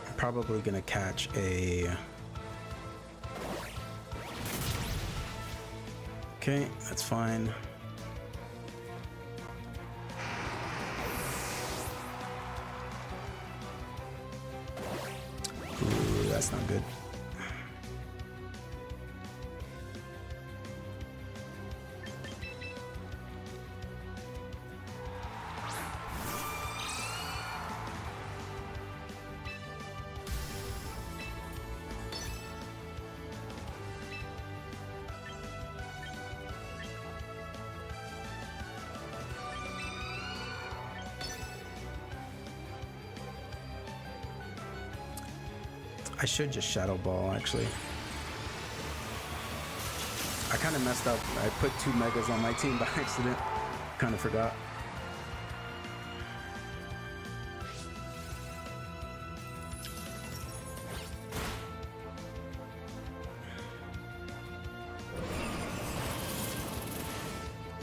I'm probably gonna catch a... Okay, that's fine. Ooh, that's not good. I should just Shadow Ball, actually. I kind of messed up. I put 2 Megas on my team by accident. Kind of forgot.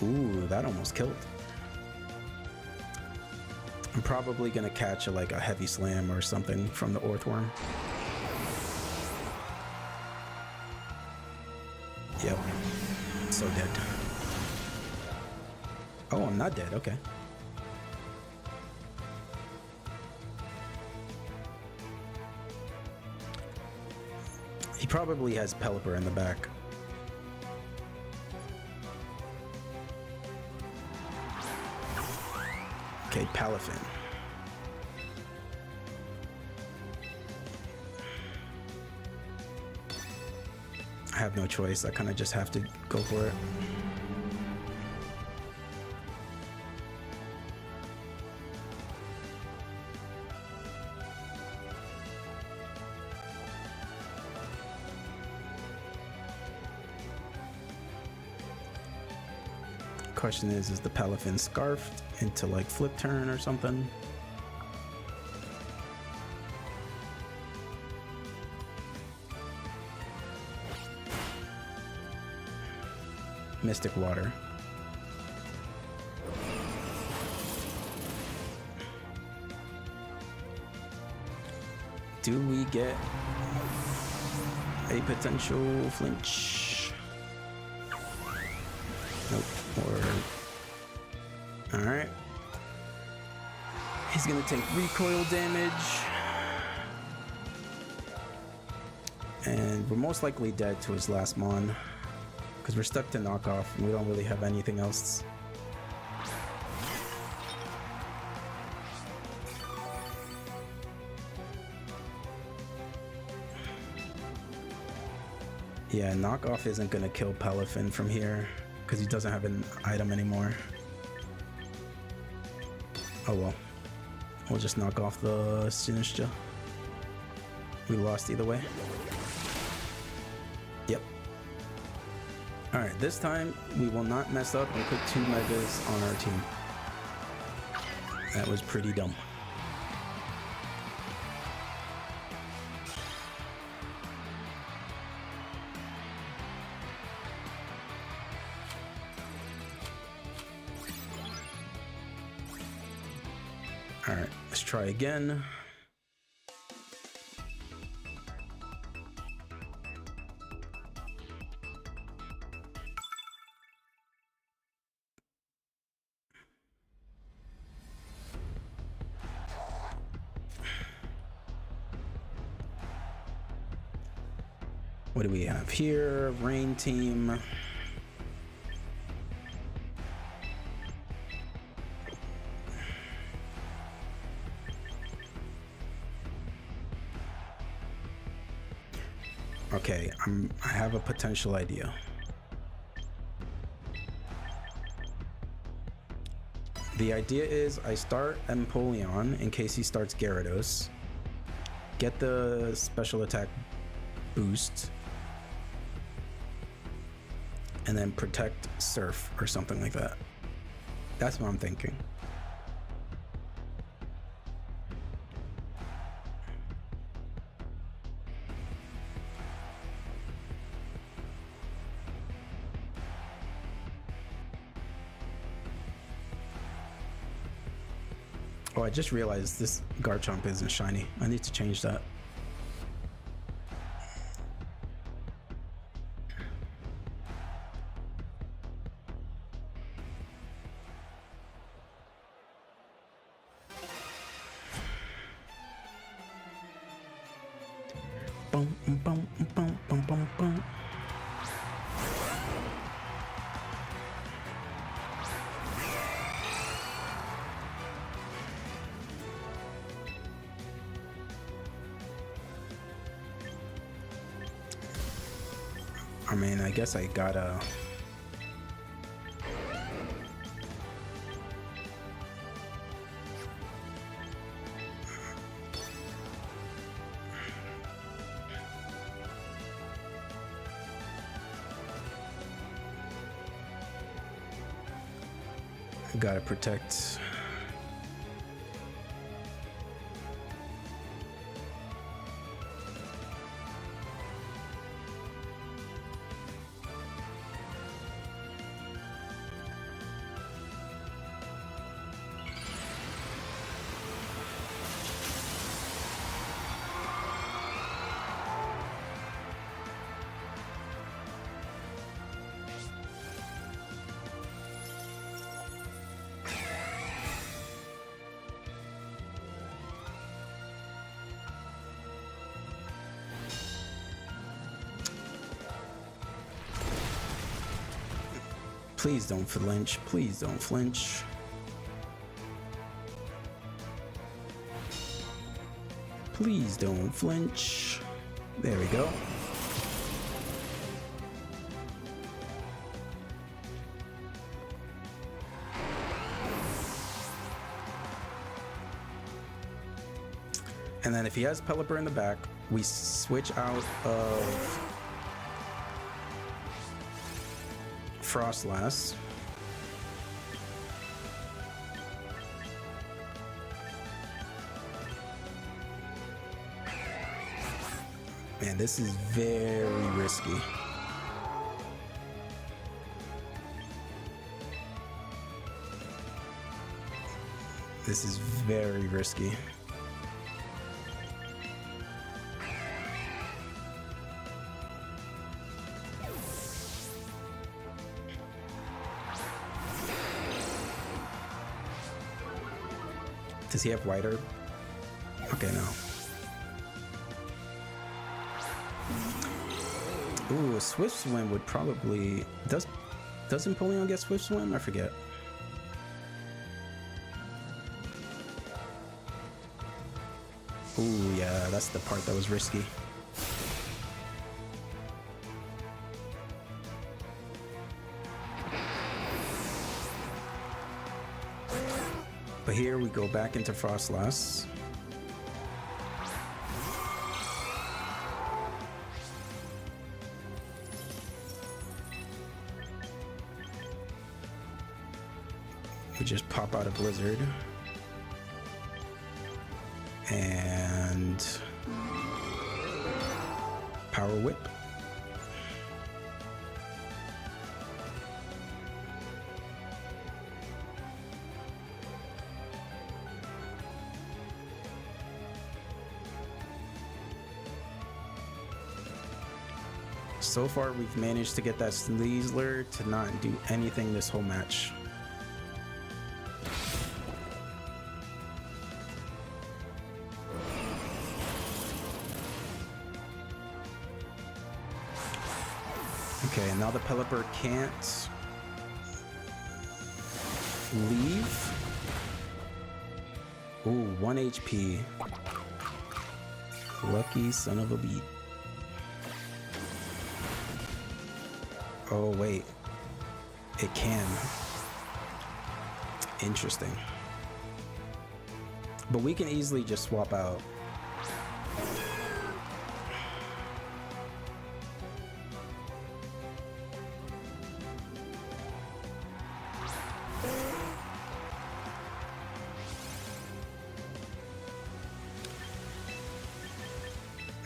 Ooh, that almost killed. I'm probably gonna catch like a Heavy Slam or something from the Orthworm. Yep. So dead. Oh, I'm not dead. Okay. He probably has Pelipper in the back. Okay, Palafin. I have no choice. I kind of just have to go for it. Question is the Palafin scarfed into like flip turn or something? Mystic Water. Do we get a potential flinch? Nope. Or... Alright. He's gonna take recoil damage. And we're most likely dead to his last mon. Because we're stuck to knockoff and we don't really have anything else. Yeah, knockoff isn't gonna kill Palafin from here because he doesn't have an item anymore. Oh well. We'll just knock off the Sinistcha. We lost either way. Yep. Alright, this time we will not mess up and put 2 Megas on our team. That was pretty dumb. Let's try again. What do we have here? Rain team. Okay, I have a potential idea. The idea is I start Empoleon in case he starts Gyarados. Get the special attack boost. And then protect Surf or something like that. That's what I'm thinking. Oh, I just realized this Garchomp isn't shiny. I need to change that. Boom, boom, boom, boom, boom, boom. I mean, I guess I gotta... Gotta protect. Please don't flinch. Please don't flinch. Please don't flinch. There we go. And then if he has Pelipper in the back, we switch out of Frostlass. Man, this is very risky. This is very risky. Does he have White Herb? Okay, no. Ooh, Swift Swim would probably... Does Empoleon get Swift Swim? I forget. Ooh, yeah, that's the part that was risky. But here we go back into Frostlass. We just pop out a Blizzard. And Power Whip. So far, we've managed to get that Sneasler to not do anything this whole match. Okay, and now the Pelipper can't leave. Ooh, 1 HP. Lucky son of a beat. Oh, wait. It can. Interesting. But we can easily just swap out.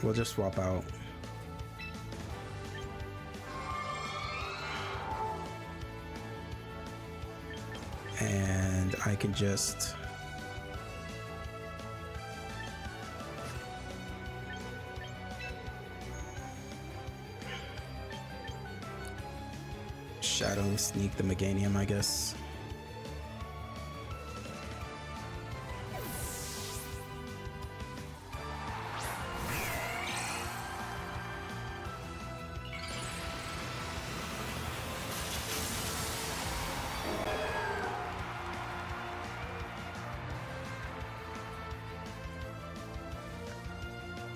We'll just swap out. And I can just shadow sneak the Meganium, I guess.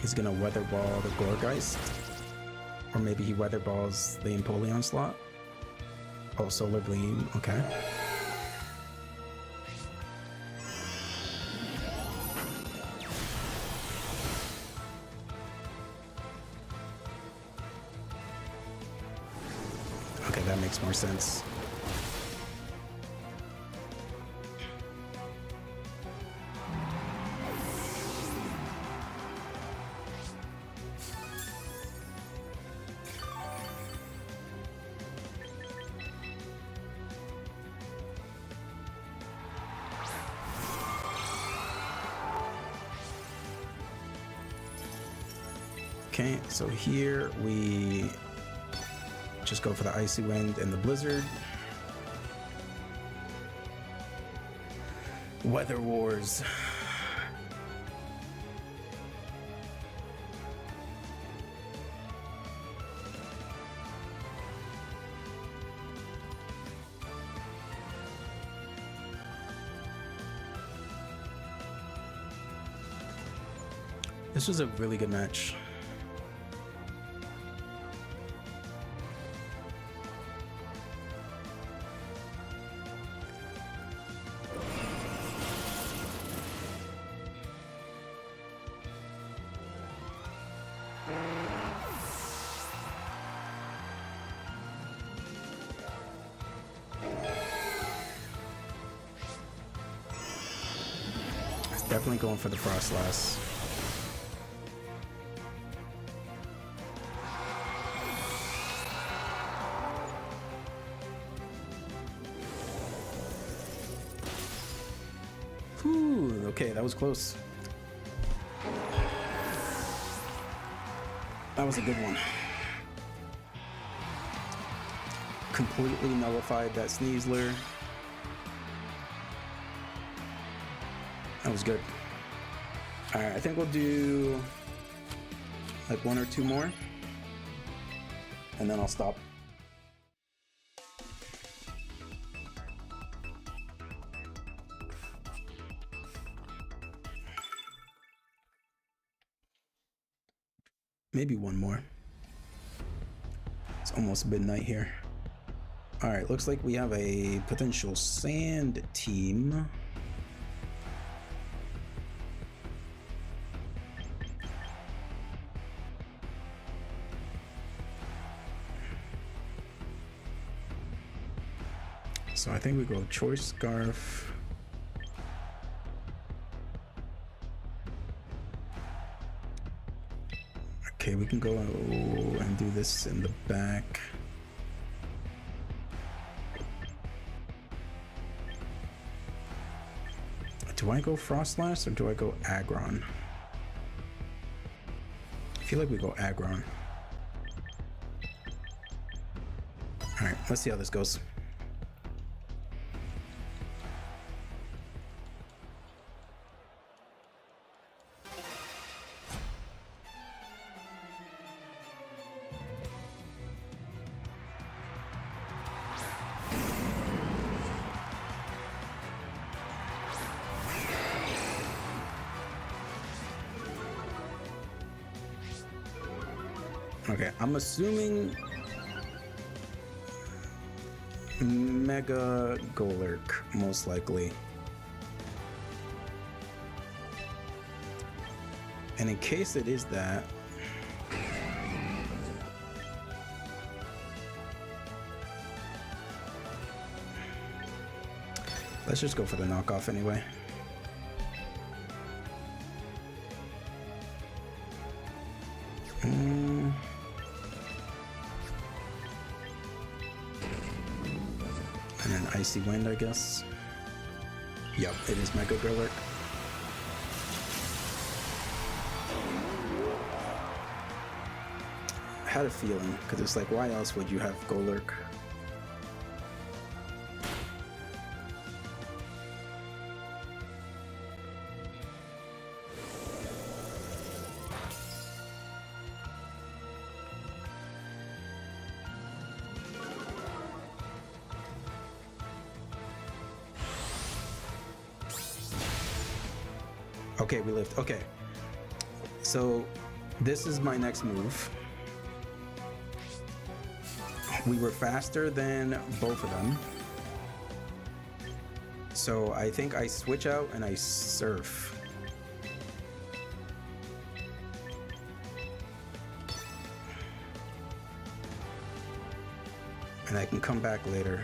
He's gonna weather ball the Gourgeist, or maybe he weather balls the Empoleon slot. Oh, Solar Gleam. Okay. Okay, that makes more sense. Okay, so here we just go for the Icy Wind and the Blizzard. Weather Wars. This was a really good match. Definitely going for the Frostlass. Whew, okay, that was close. That was a good one. Completely nullified that Sneasler. That was good. All right, I think we'll do like 1 or 2 more, and then I'll stop. Maybe 1 more. It's almost midnight here. All right, looks like we have a potential sand team. So I think we go Choice Scarf. Okay, we can go and do this in the back. Do I go Frostlass or do I go Aggron? I feel like we go Aggron. All right, let's see how this goes. Okay, I'm assuming Mega Golurk, most likely. And in case it is that, let's just go for the knockoff anyway. And an Icy Wind, I guess. Yep, it is Mega Golurk. Had a feeling, because it's like, why else would you have Golurk? Okay, we lived. Okay. So this is my next move. We were faster than both of them. So I think I switch out and I surf. And I can come back later.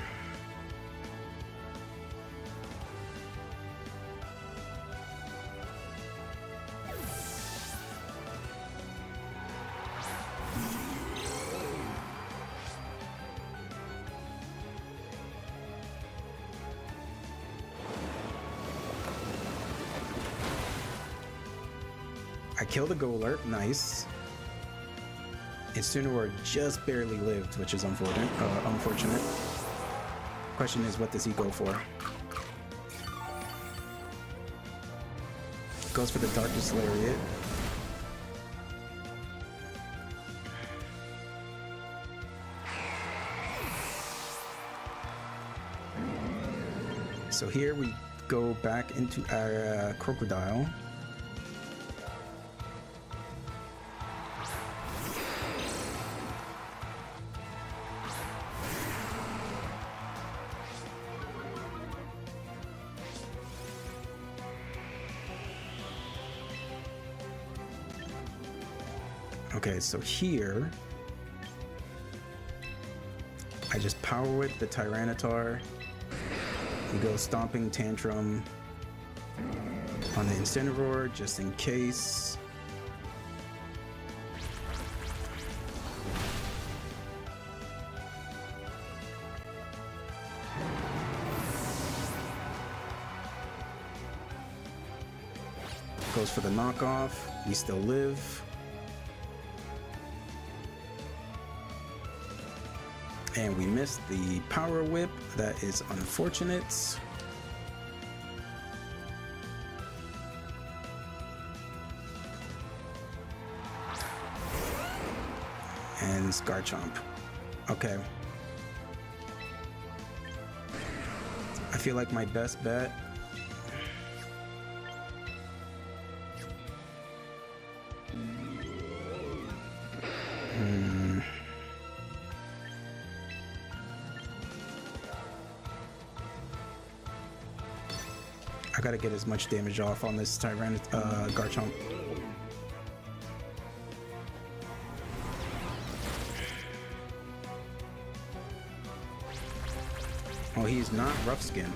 I killed a Golurk, nice. Incineroar just barely lived, which is unfortunate. Question is, what does he go for? Goes for the Darkest Lariat. So here we go back into our Crocodile. Okay, so here I just Power Whip the Tyranitar. We go Stomping Tantrum on the Incineroar just in case. Goes for the knockoff. We still live. And we missed the Power Whip. That is unfortunate. And Scarchomp. Okay. I feel like my best bet I gotta get as much damage off on this Garchomp. Oh, he's not Rough Skin.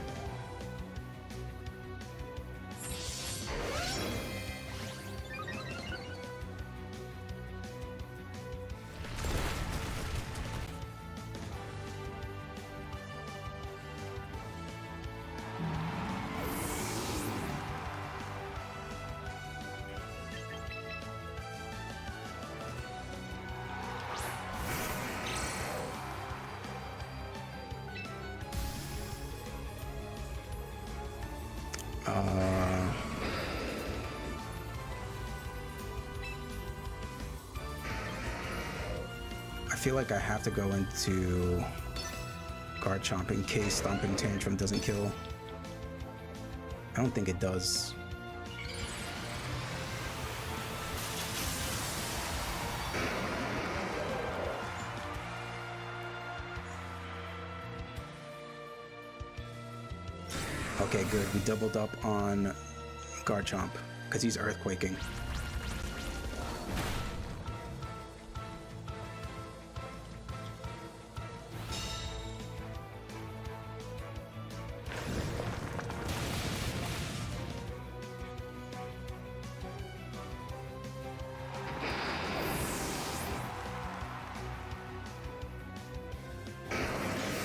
feel like I have to go into Guard Chomp in case Stomping Tantrum doesn't kill. I don't think it does. Okay, good. We doubled up on Guard Chomp because he's earthquaking.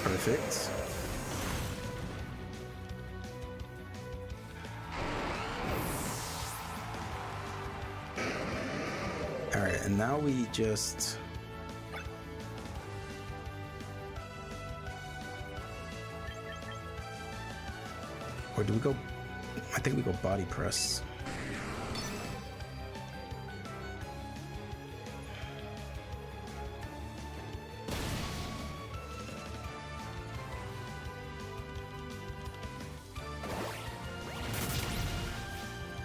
Perfect. All right, and now we just... Or do we go... I think we go body press.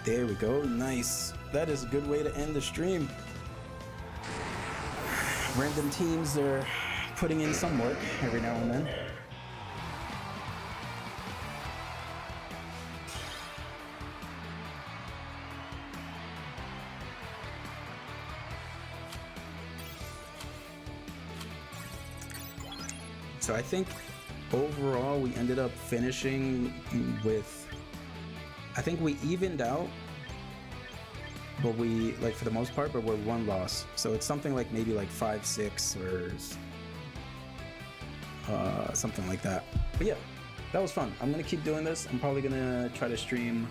There we go. Nice. That is a good way to end the stream. Random teams are putting in some work every now and then. So I think overall we ended up finishing with, I think we evened out, but we, like, for the most part, but we're one loss. So it's something like maybe like 5-6 or something like that. But yeah, that was fun. I'm gonna keep doing this. I'm probably gonna try to stream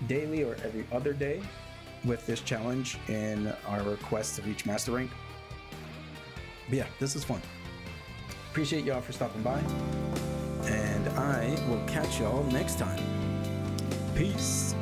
daily or every other day with this challenge in our quest to reach master rank. But yeah, this is fun. Appreciate y'all for stopping by, and I will catch y'all next time. Peace.